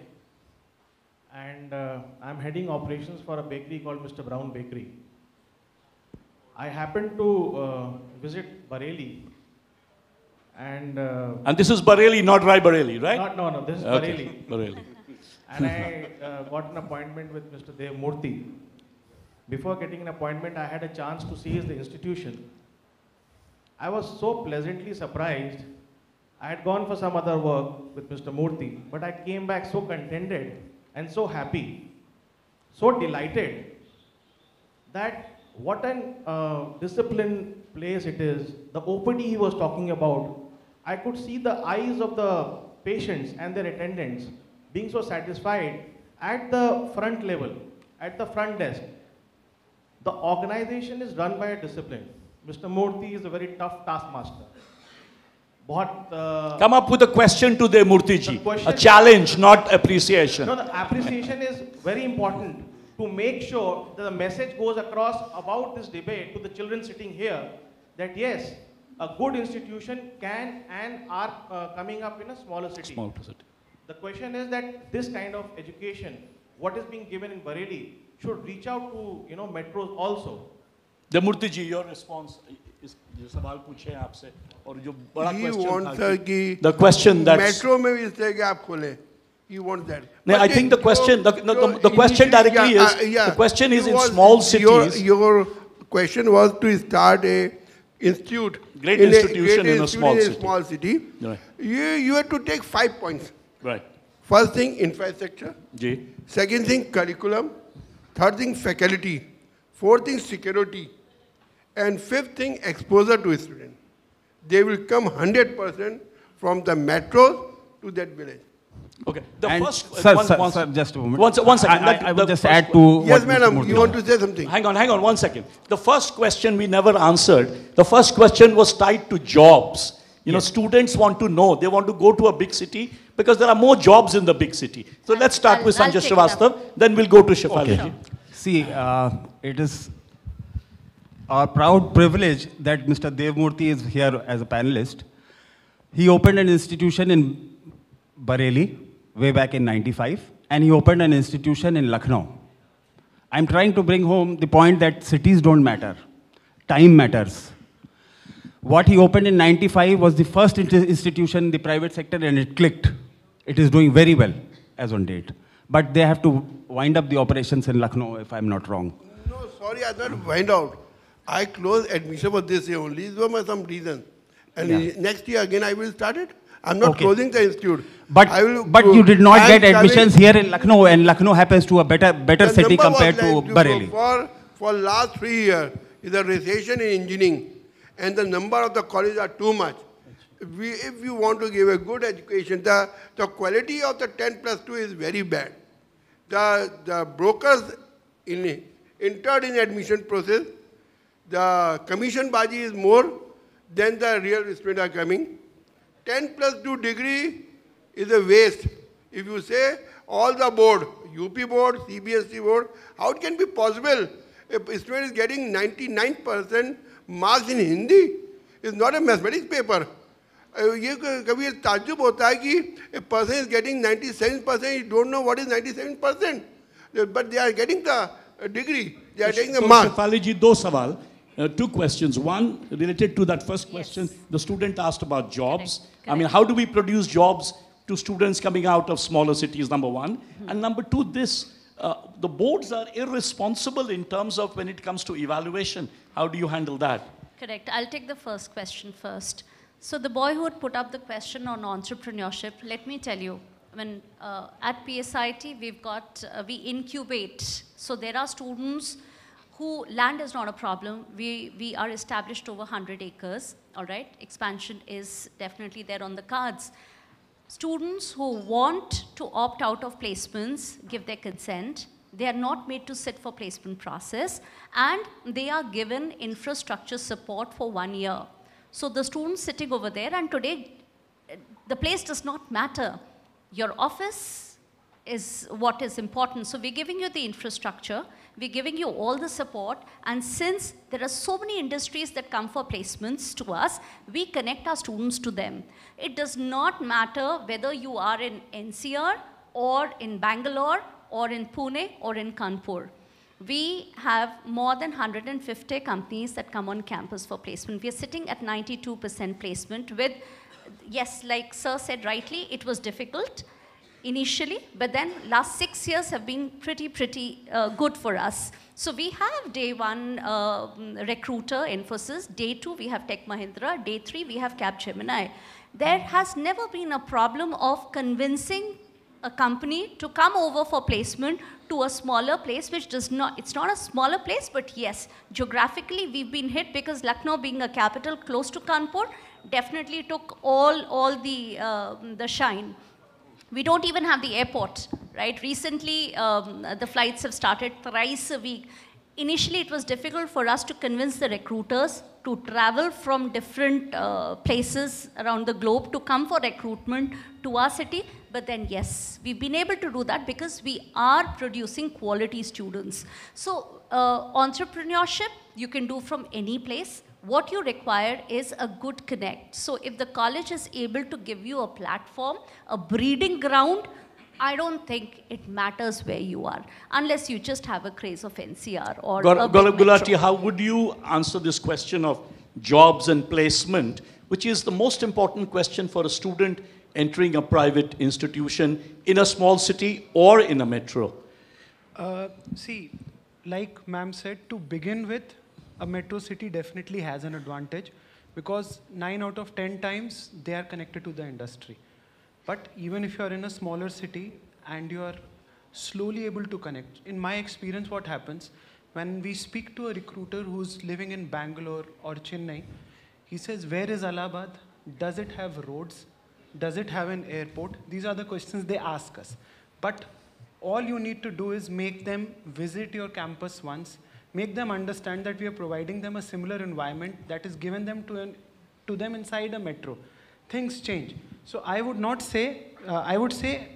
and I'm heading operations for a bakery called Mr. Brown Bakery. I happened to visit Bareilly, and this is Bareilly, not Raebareli, right? No, this is okay. Bareilly. And I got an appointment with Mr. Dev Murthy. Before getting an appointment, I had a chance to see the institution. I was so pleasantly surprised. I had gone for some other work with Mr. Murthy, but I came back so contented and so happy, so delighted that what an disciplined place it is. The OPD he was talking about, I could see the eyes of the patients and their attendants being so satisfied at the front level, at the front desk. The organization is run by a discipline. Mr. Murthy is a very tough taskmaster. Come up with a question to the Murthy ji. A challenge, not appreciation. No, the appreciation is very important to make sure that the message goes across about this debate to the children sitting here that yes, a good institution can and are coming up in a smaller city. The question is that this kind of education, what is being given in Bareilly, should reach out to metros also. The Murthy ji, your response is सवाल पूछे आपसे और जो बड़ा question था the question that metro में भी इस तरह के आप खोले. You want that? No, I think the question the question directly is the question is in small cities. Your question was to start a institute, great institution in a small city. Right. You have to take 5 points. Right. First thing, infrastructure. Ji. Second thing, curriculum. Third thing, faculty. Fourth thing, security. And fifth thing, exposure to students. They will come 100% from the metro to that village. Okay. Sir, just a moment. One second. I will just add to. Yes, madam. You want to say something? Hang on 1 second. The first question we never answered. The first question was tied to jobs. Students want to know. They want to go to a big city because there are more jobs in the big city. So let's start with Sanjay Srivastava. Then we'll go to Shefali. Okay. See, it is our proud privilege that Mr. Dev Murthy is here as a panelist. He opened an institution in Bareilly way back in '95, and he opened an institution in Lucknow. I'm trying to bring home the point that cities don't matter. Time matters. What he opened in '95 was the first institution in the private sector, and it clicked. It is doing very well as on date. But they have to wind up the operations in Lucknow, if I'm not wrong. No, sorry, I did not wind out. I closed admission for this year only. These were some reasons. And next year again I will start it. I'm not closing the institute. But you did not get admissions here in Lucknow, and Lucknow happens to a better city compared to Bareilly. For last 3 years, is a recession in engineering, and the number of the colleges are too much. If you want to give a good education, the quality of the 10+2 is very bad. The brokers entered in admission process. The commission baji is more than the real students are coming. 10+2 degree is a waste. If you say all the board, UP board, CBSE board, how it can be possible? If a student is getting 99% marks in Hindi, it's not a mathematics paper. ये कभी ताज्जुब होता है कि a person is getting 97%, you don't know what is 97%. but they are getting the degree. They are taking the So, mark. Shefali do sawal. Two questions. One, related to that first question, the student asked about jobs. Correct. I mean, how do we produce jobs to students coming out of smaller cities, number one. And number two, the boards are irresponsible in terms of when it comes to evaluation. How do you handle that? Correct. I'll take the first question first. So the boy who had put up the question on entrepreneurship, let me tell you, when at PSIT, we incubate. So there are students who land is not a problem. We are established over 100 acres, all right? Expansion is definitely there on the cards. Students who want to opt out of placements give their consent. They are not made to sit for placement process, and they are given infrastructure support for 1 year. So the students sitting over there, and today, the place does not matter. Your office is what is important. So we're giving you the infrastructure, we're giving you all the support, and since there are so many industries that come for placements to us, we connect our students to them. It does not matter whether you are in NCR or in Bangalore or in Pune or in Kanpur. We have more than 150 companies that come on campus for placement. We are sitting at 92% placement with, yes, like Sir said rightly, it was difficult initially, but then last 6 years have been pretty good for us. So we have day one recruiter, Infosys. Day two, we have Tech Mahindra. Day three, we have Capgemini. There has never been a problem of convincing a company to come over for placement to a smaller place, which does not, it's not a smaller place, but yes, geographically we've been hit because Lucknow being a capital close to Kanpur definitely took all the shine. We don't even have the airport, right? Recently, the flights have started thrice a week. Initially, it was difficult for us to convince the recruiters to travel from different places around the globe to come for recruitment to our city. But then, yes, we've been able to do that because we are producing quality students. So, entrepreneurship, you can do from any place. What you require is a good connect. So if the college is able to give you a platform, a breeding ground, I don't think it matters where you are, unless you just have a craze of NCR or Gulati, how would you answer this question of jobs and placement, which is the most important question for a student entering a private institution in a small city or in a metro? See, like ma'am said, to begin with, a metro city definitely has an advantage because 9 out of 10 times they are connected to the industry. But even if you are in a smaller city and you are slowly able to connect, in my experience what happens, when we speak to a recruiter who's living in Bangalore or Chennai, he says, where is Allahabad? Does it have roads? Does it have an airport? These are the questions they ask us. But all you need to do is make them visit your campus once, make them understand that we are providing them a similar environment that is given them to them inside a metro. Things change. So I would not say, I would say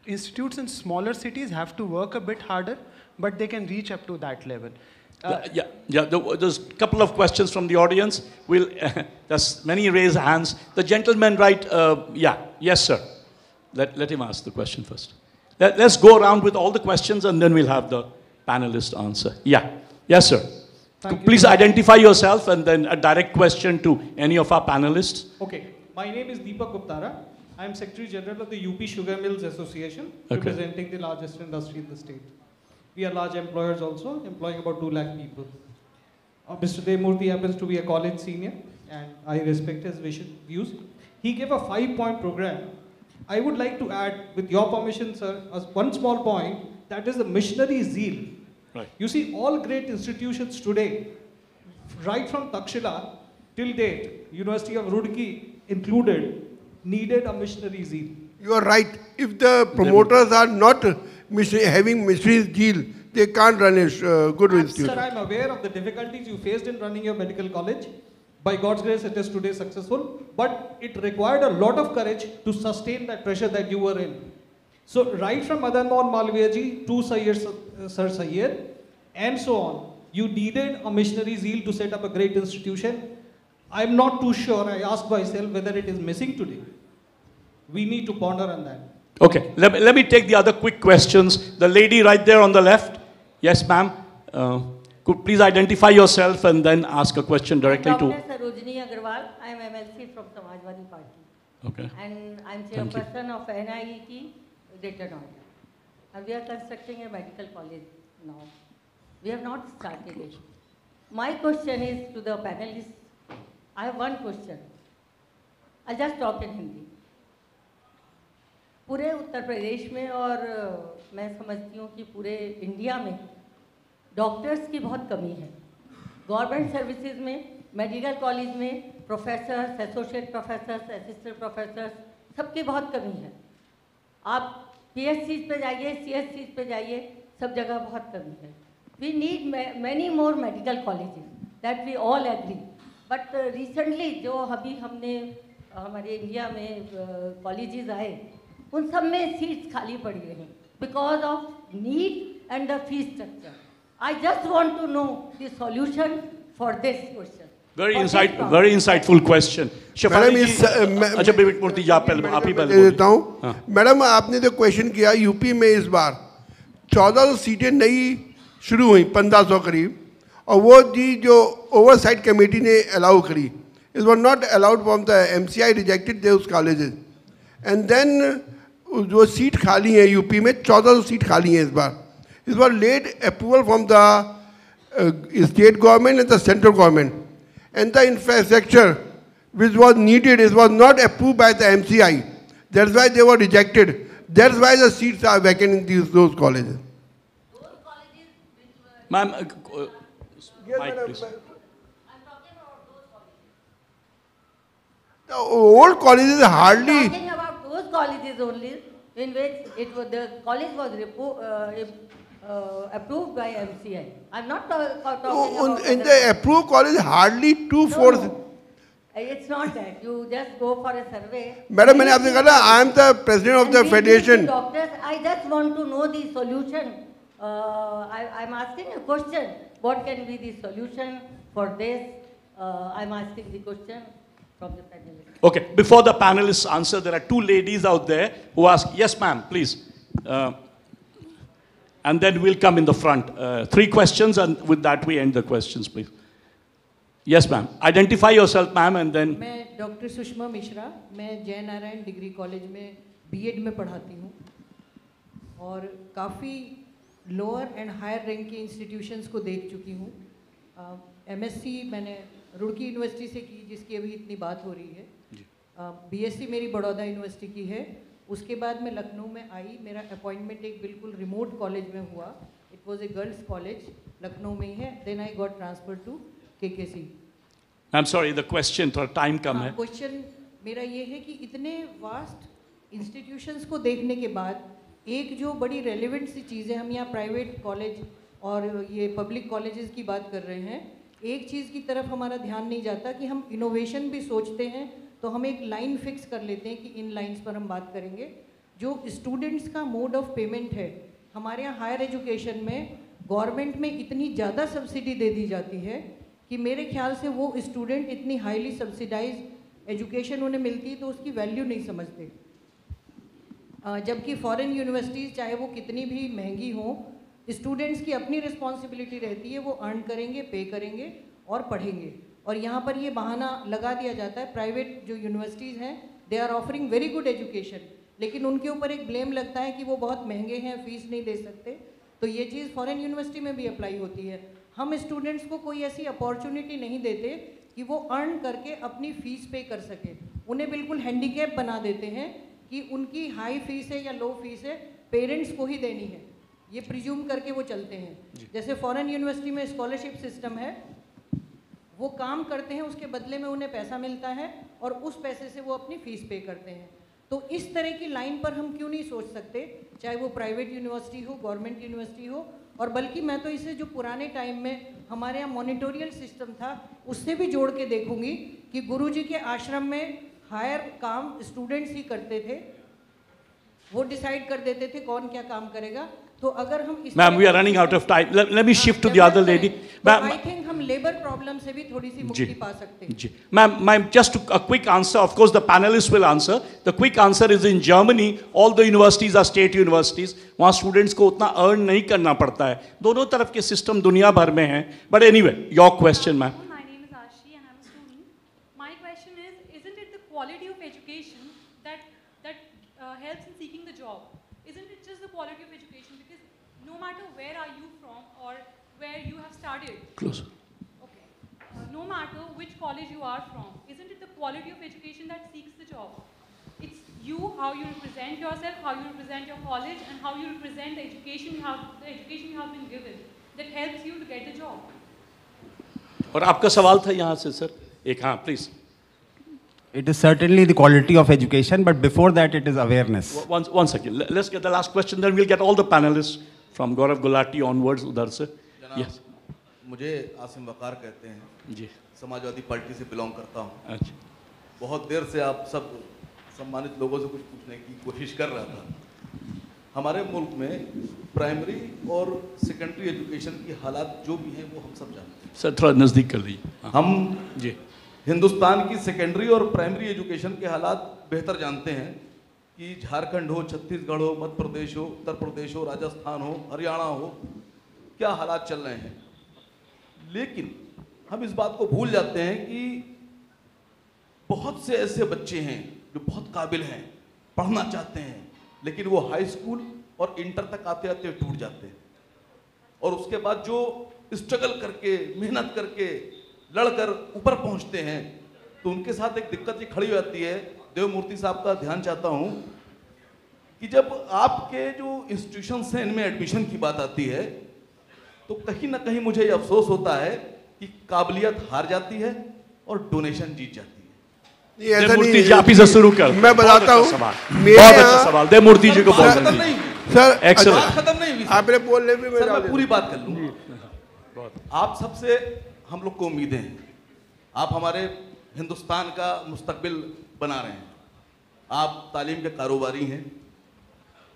institutes in smaller cities have to work a bit harder, but they can reach up to that level. There's a couple of questions from the audience. There's many raised hands. The gentleman, right? Yes, sir. Let him ask the question first. Let's go around with all the questions and then we'll have the panelist answer. Yes, sir. Please identify yourself and then a direct question to any of our panelists. Okay. My name is Deepak Guptara. I am Secretary General of the UP Sugar Mills Association, representing the largest industry in the state. We are large employers also, employing about 2 lakh people. Mr. Devmurthy happens to be a college senior, and I respect his views. He gave a 5-point program. I would like to add, with your permission, sir, one small point, that is the missionary zeal. Right. You see, all great institutions today, right from Takshila till date, University of Roorkee included, needed a missionary zeal. You are right. If the promoters are not having missionary zeal, they can't run a good institution. Sir, I am aware of the difficulties you faced in running your medical college. By God's grace, it is today successful. But it required a lot of courage to sustain that pressure that you were in. So, right from Madan Mohan Malviya ji to Sir Sayyed, and so on, you needed a missionary zeal to set up a great institution. I'm not too sure, I ask myself whether it is missing today. We need to ponder on that. Okay, let me take the other quick questions. The lady right there on the left. Yes, ma'am. Could please identify yourself and then ask a question directly to... Dr. Sarojini Agarwal. I am MLC from Samajwadi Party. Okay. And I am chairperson of NIET Greater Noida. And we are constructing a medical college now. We have not started it. My question is to the panelists. I have one question. I'll just talk in Hindi. पूरे उत्तर प्रदेश में और मैं समझती हूँ कि पूरे India में doctors की बहुत कमी है. गवर्नमेंट सर्विसेज में, मेडिकल कॉलेज में professors, associate professors, assistant professors सबकी बहुत कमी है. आप PSCs पे जाइए, CSCs पे जाइए, सब जगह बहुत कमी है. We need many more medical colleges. That we all agree. But recently जो अभी हमने हमारे इंडिया में कॉलेजेस आए, उन सब में सीट्स खाली पड़ी रही because of need and the fee structure. I just want to know the solution for this question. Very insightful question. अच्छा बेबी मूर्ति जी आप पहले देता हूँ. मैडम आपने जो क्वेश्चन किया यूपी में इस बार 1400 सीटें नई शुरू हुई, 1500 करीब, और वो जी जो ओवरसाइट कमेटी ने अलाउ करी, it was not allowed from the MCI rejected those colleges. And then जो सीट खाली है यूपी में 1400 सीट खाली हैं इस बार. इस बार late approval from the state government and the central government, and the infrastructure which was needed is was not approved by the MCI. That's why they were rejected. That's why the seats are vacant in those colleges. Those colleges which were... Ma'am, Yes, Mike, madam. please. I'm talking about those colleges. The old colleges hardly... I'm talking about those colleges only in which it was, the college was approved by MCI. I'm not talking about... In the approved college, hardly 2/4... No. It's not that. You just go for a survey. Madam, मैंने आपसे कहा I am the president of the federation. Doctors, I just want to know the solution. I'm asking a question. What can be the solution for this? I'm asking the question from the panelists. Okay, before the panelists answer, there are two ladies out there who ask, yes ma'am, please. And then we'll come in the front. 3 questions, and with that we end the questions, please. Yes ma'am. Identify yourself ma'am and then... मैं doctor Sushma Mishra, मैं जय Narayan degree college में B.Ed में पढ़ाती हूँ और काफ़ी lower and higher rank के इंस्टीट्यूशंस को देख चुकी हूँ. MSc मैंने रुड़की यूनिवर्सिटी से की, जिसकी अभी इतनी बात हो रही है. BSc मेरी बड़ौदा यूनिवर्सिटी की है. उसके बाद मैं लखनऊ में आई. मेरा अपॉइंटमेंट एक बिल्कुल रिमोट कॉलेज में हुआ. It was a girls college, Lucknow में ही है. Then I got transfer to KKC. I'm sorry, the question थोड़ा टाइम कम है. क्वेश्चन मेरा ये है कि इतने वास्ट इंस्टीट्यूशंस को देखने के बाद एक जो बड़ी रेलिवेंट सी चीज़ है, हम यहाँ प्राइवेट कॉलेज और ये पब्लिक कॉलेजेस की बात कर रहे हैं, एक चीज़ की तरफ हमारा ध्यान नहीं जाता कि हम इनोवेशन भी सोचते हैं तो हम एक लाइन फिक्स कर लेते हैं कि इन लाइंस पर हम बात करेंगे. जो स्टूडेंट्स का मोड ऑफ पेमेंट है, हमारे यहाँ हायर एजुकेशन में गवर्नमेंट में इतनी ज़्यादा सब्सिडी दे दी जाती है कि मेरे ख्याल से वो स्टूडेंट इतनी हाईली सब्सिडाइज एजुकेशन उन्हें मिलती है तो उसकी वैल्यू नहीं समझते. जबकि फॉरेन यूनिवर्सिटीज़ चाहे वो कितनी भी महंगी हों, स्टूडेंट्स की अपनी रिस्पॉन्सिबिलिटी रहती है, वो अर्न करेंगे, पे करेंगे और पढ़ेंगे. और यहाँ पर ये बहाना लगा दिया जाता है, प्राइवेट जो यूनिवर्सिटीज़ हैं they are offering very good education, लेकिन उनके ऊपर एक ब्लेम लगता है कि वो बहुत महंगे हैं, फीस नहीं दे सकते. तो ये चीज़ फॉरेन यूनिवर्सिटी में भी अप्लाई होती है. हम स्टूडेंट्स को कोई ऐसी अपॉर्चुनिटी नहीं देते कि वो अर्न करके अपनी फ़ीस पे कर सके. उन्हें बिल्कुल हैंडीकैप बना देते हैं कि उनकी हाई फीस है या लो फीस है, पेरेंट्स को ही देनी है, ये प्रिज्यूम करके वो चलते हैं. जैसे फॉरेन यूनिवर्सिटी में स्कॉलरशिप सिस्टम है, वो काम करते हैं, उसके बदले में उन्हें पैसा मिलता है और उस पैसे से वो अपनी फ़ीस पे करते हैं. तो इस तरह की लाइन पर हम क्यों नहीं सोच सकते, चाहे वो प्राइवेट यूनिवर्सिटी हो, गवर्नमेंट यूनिवर्सिटी हो. और बल्कि मैं तो इसे जो पुराने टाइम में हमारे यहाँ मॉनिटोरियल सिस्टम था उससे भी जोड़ के देखूंगी कि गुरुजी के आश्रम में हायर काम स्टूडेंट्स ही करते थे. वो डिसाइड कर देते थे कौन क्या काम करेगा. तो अगर हम ma'am, we are running out of time, let me shift to the other lady. I think हम लेबर प्रॉब्लम से भी थोड़ी सी मुक्ति पा सकते हैं. जी ma'am, just a quick answer. Of course the panelists will answer. The quick answer is in Germany all the universities are state universities. वहाँ students को उतना earn नहीं करना पड़ता है. दोनों तरफ के system दुनिया भर में हैं. But anyway, your question, ma'am. My name is Ashi and I'm a student. My question is, isn't it the quality of education that helps in seeking the job? Isn't it just the quality of education? Because no matter where are you from or where you have studied. Close. Okay. No matter which college you are from, isn't it the quality of education that seeks the job? It's you, how you represent yourself, how you represent your college, and how you represent the education you have been given that helps you to get the job. और आपका सवाल था यहाँ से sir एक. हाँ, please. It is certainly the quality of education, but before that it is awareness. One second. Let's get the last question, then we'll get all the panelists from Gaurav Gulati onwards उधर से. Yes. मुझे आसिम वकार कहते हैं जी. Samajwadi party से belong करता हूँ. अच्छा. बहुत देर से आप सब सम्मानित लोगों से कुछ पूछने की कोशिश कर रहा था. हमारे मुल्क में प्राइमरी और सेकेंडरी एजुकेशन की हालात जो भी हैं वो हम सब जानते हैं. सर थोड़ा नज़दीक कर लीजिए. हम जी हिंदुस्तान की सेकेंडरी और प्राइमरी एजुकेशन के हालात बेहतर जानते हैं कि झारखंड हो, छत्तीसगढ़ हो, मध्य प्रदेश हो, उत्तर प्रदेश हो, राजस्थान हो, हरियाणा हो, क्या हालात चल रहे हैं. लेकिन हम इस बात को भूल जाते हैं कि बहुत से ऐसे बच्चे हैं जो बहुत काबिल हैं, पढ़ना चाहते हैं, लेकिन वो हाई स्कूल और इंटर तक आते आते टूट जाते हैं. और उसके बाद जो स्ट्रगल करके, मेहनत करके, लड़कर ऊपर पहुंचते हैं, तो उनके साथ एक दिक्कत ये खड़ी हो जाती है. देवमूर्ति साहब का ध्यान चाहता हूं कि जब आपके जो इंस्टीट्यूशंस हैं इनमें एडमिशन की बात आती है, तो कहीं ना कहीं मुझे ये अफसोस होता है कि काबिलियत हार जाती है और डोनेशन जीत जाती है. ऐसा देवमूर्ति जी आप ही से शुरू कर. मैं बताता हूँ. बहुत अच्छा सवाल. देवमूर्ति जी को बोल दीजिए. Sir excellent. खत्म नहीं हुई. आपने बोलने भी मैं पूरी बात कर लूँ. आप सबसे हम लोग को उम्मीदें हैं. आप हमारे हिंदुस्तान का मुस्तकबिल बना रहे हैं. आप तालीम के कारोबारी हैं.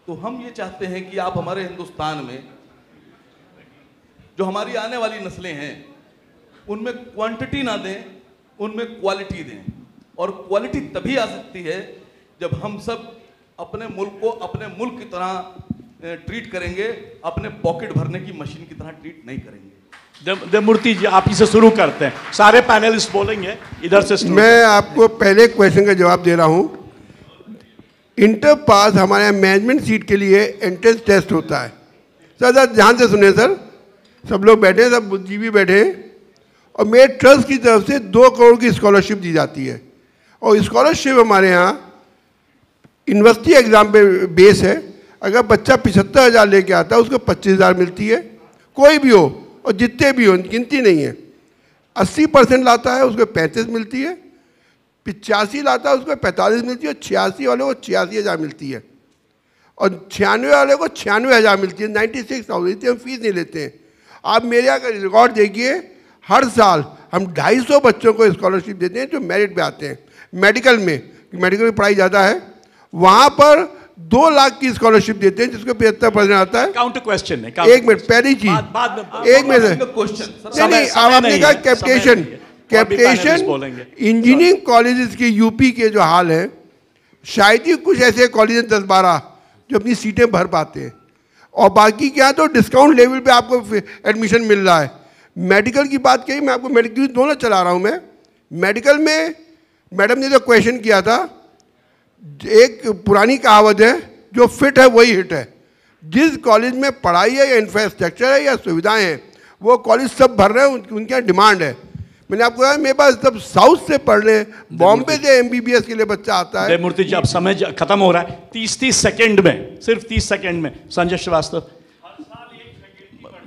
तो हम ये चाहते हैं कि आप हमारे हिंदुस्तान में जो हमारी आने वाली नस्लें हैं उनमें क्वांटिटी ना दें, उनमें क्वालिटी दें. और क्वालिटी तभी आ सकती है जब हम सब अपने मुल्क को अपने मुल्क की तरह ट्रीट करेंगे, अपने पॉकेट भरने की मशीन की तरह ट्रीट नहीं करेंगे. देवमूर्ति जी आप ही से शुरू करते हैं. सारे पैनलिस्ट बोलेंगे इधर से. मैं आपको पहले क्वेश्चन का जवाब दे रहा हूं. इंटर पास हमारे यहाँ मैनेजमेंट सीट के लिए एंट्रेंस टेस्ट होता है. सर ध्यान से सुने सर, सब लोग बैठे हैं, सब बुद्धिजीवी बैठे हैं. और मेरे ट्रस्ट की तरफ से 2 करोड़ की स्कॉलरशिप दी जाती है. और स्कॉलरशिप हमारे यहाँ यूनिवर्सिटी एग्ज़ाम पे बेस है. अगर बच्चा 75,000 लेके आता है उसको 25,000 मिलती है. कोई भी हो और जितने भी हो, गिनती नहीं है. 80% लाता है उसको 35 मिलती है. 85 लाता है उसको 45 मिलती है. 86 वाले को 86,000 मिलती है. और 96 वाले को 96,000 मिलती है. 96,000 हम फीस नहीं लेते हैं. आप मेरे यहाँ का रिकॉर्ड देखिए, हर साल हम 250 बच्चों को स्कॉलरशिप देते हैं जो मेरिट पे आते हैं. मेडिकल में, मेडिकल की पढ़ाई ज़्यादा है, वहाँ पर 2 लाख की स्कॉलरशिप देते हैं जिसको 75% आता है. काउंटर क्वेश्चन है. एक मिनट, पहली चीज एक मिनट. नहीं, आपने कहा कैप्टेशन इंजीनियरिंग कॉलेजेस के यूपी के जो हाल है, शायद ही कुछ ऐसे कॉलेज 10-12 जो अपनी सीटें भर पाते हैं. और बाकी क्या तो डिस्काउंट लेवल पे आपको एडमिशन मिल रहा है. मेडिकल की बात कही, मैं आपको मेडिकल दोनों चला रहा हूँ. मैं मेडिकल में मैडम ने जो क्वेश्चन किया था, एक पुरानी कहावत है, जो फिट है वही हिट है. जिस कॉलेज में पढ़ाई है या इंफ्रास्ट्रक्चर है या सुविधाएं हैं, वो कॉलेज सब भर रहे हैं, उनके यहाँ डिमांड है. मैंने आपको कहा मेरे पास जब साउथ से पढ़ ले, बॉम्बे से MBBS के लिए बच्चा आता है. मूर्ति जी अब समय खत्म हो रहा है. 30 सेकंड में, सिर्फ 30 सेकंड में. संजय श्रीवास्तव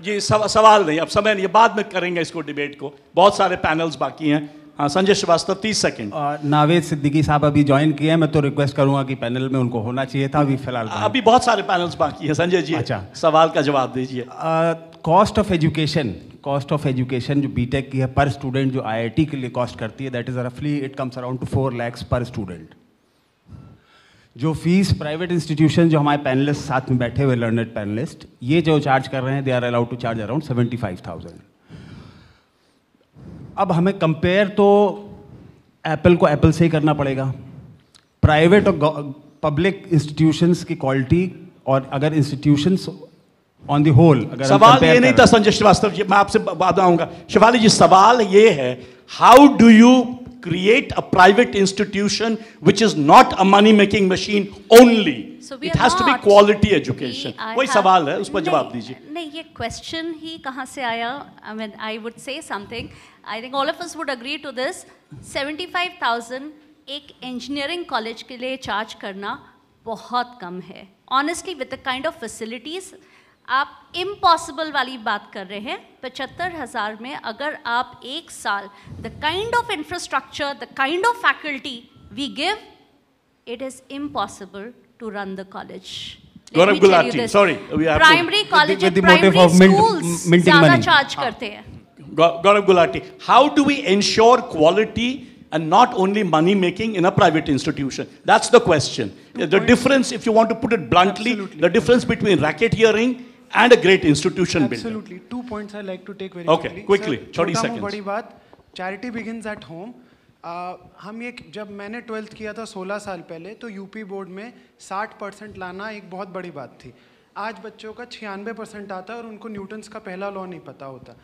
जी. सवाल नहीं, अब समय नहीं, बाद में करेंगे इसको डिबेट को, बहुत सारे पैनल्स बाकी हैं. हाँ संजय श्रीवास्तव 30 सेकंड. नावेद सिद्दीकी साहब अभी ज्वाइन किए हैं. मैं तो रिक्वेस्ट करूंगा कि पैनल में उनको होना चाहिए था. अभी फिलहाल अभी बहुत सारे पैनल्स बाकी हैं. संजय जी अच्छा सवाल का जवाब दीजिए. कॉस्ट ऑफ एजुकेशन जो बीटेक की है पर स्टूडेंट, जो IIT के लिए कॉस्ट करती है, दैट इज रफली it comes around two 4 lakhs पर स्टूडेंट. जो फीस प्राइवेट इंस्टीट्यूशन जो हमारे पैनलिस्ट साथ में बैठे हुए लर्नड पैनलिस्ट ये जो चार्ज कर रहे हैं, they are allowed to charge around 75,000. अब हमें कंपेयर तो एप्पल को एप्पल से ही करना पड़ेगा. प्राइवेट और पब्लिक इंस्टीट्यूशंस की क्वालिटी, और अगर इंस्टीट्यूशंस ऑन द होल, अगर सवाल ये नहीं था संजय श्रीवास्तव जी, मैं आपसे बाद आऊंगा. शिवाली जी, सवाल ये है, how do you create a private institution which is not a money making machine only? So it has to be quality education. वही सवाल है, उस पर जवाब दीजिए. नहीं, ये क्वेश्चन ही कहाँ से आया? I mean, I would say something. I think all of us would agree to this. 75,000 एक engineering college के लिए चार्ज करना बहुत कम है. Honestly, with the kind of facilities, आप इम्पॉसिबल वाली बात कर रहे हैं. 75,000 में अगर आप एक साल the kind of infrastructure, the kind of faculty we give, it is impossible to run the college. Gaurav Gulati, sorry, primary college, primary schools ज्यादा चार्ज करते हैं. Gaurav Gulati, how do we ensure quality and not only money making in a private institution? That's the question. The difference, if you want to put it bluntly, the difference between racketeering and a great institution building. Absolutely. 2 points I'd like to take very quickly. 30 seconds. बड़ी बात, charity begins at home. हम ये, जब मैंने 12th किया था 16 साल पहले, तो यूपी बोर्ड में 60% लाना एक बहुत बड़ी बात थी. आज बच्चों का 96% आता है और उनको न्यूटन्स का पहला लॉ नहीं पता होता.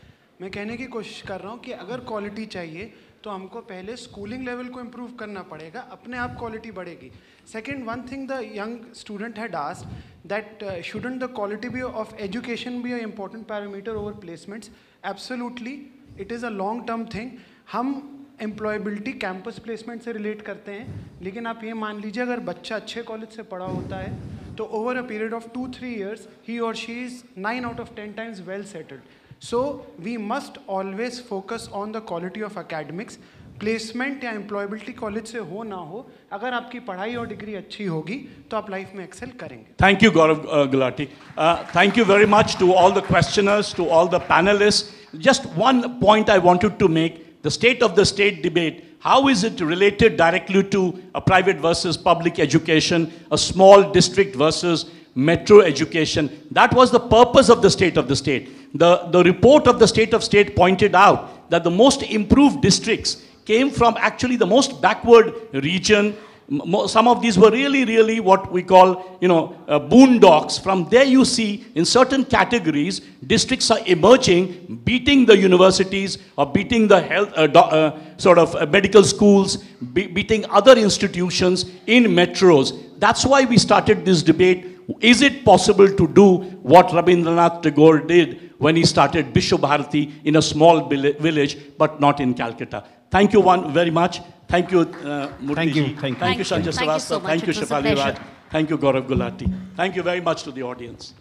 मैं कहने की कोशिश कर रहा हूँ कि अगर क्वालिटी चाहिए तो हमको पहले स्कूलिंग लेवल को इम्प्रूव करना पड़ेगा, अपने आप क्वालिटी बढ़ेगी. Second, one thing the young student had asked that shouldn't the quality be of education be a important parameter over placements. Absolutely, it is a long term thing. हम employability campus placement से relate करते हैं, लेकिन आप ये मान लीजिए अगर बच्चा अच्छे कॉलेज से पढ़ा होता है तो over a period of 2-3 years ही और she is 9 out of 10 times well settled. So we must always focus on the quality of academics. Placement या एम्प्लॉयबिलिटी कॉलेज से हो ना हो, अगर आपकी पढ़ाई और डिग्री अच्छी होगी तो आप लाइफ में एक्सेल करेंगे. Thank you, Gaurav Gulati. Thank you very much to all the questioners, to all the panelists. Just one point I wanted to make. The state of the state debate, how is it related directly to a private versus public education, a small district versus metro education? That was the purpose of the state of the state. The report of the state of state pointed out that the most improved districts came from actually the most backward region. Some of these were really what we call, boondocks. From there you see in certain categories, districts are emerging, beating the universities or beating the health, medical schools, beating other institutions in metros. That's why we started this debate. Is it possible to do what Rabindranath Tagore did when he started Vishwa Bharati in a small village, but not in Calcutta? Thank you very much. Thank you, Murthy. Thank you, Sanjay Srivastava. Thank you, Shefali Raj. Thank you, Gaurav Gulati. Thank you very much to the audience.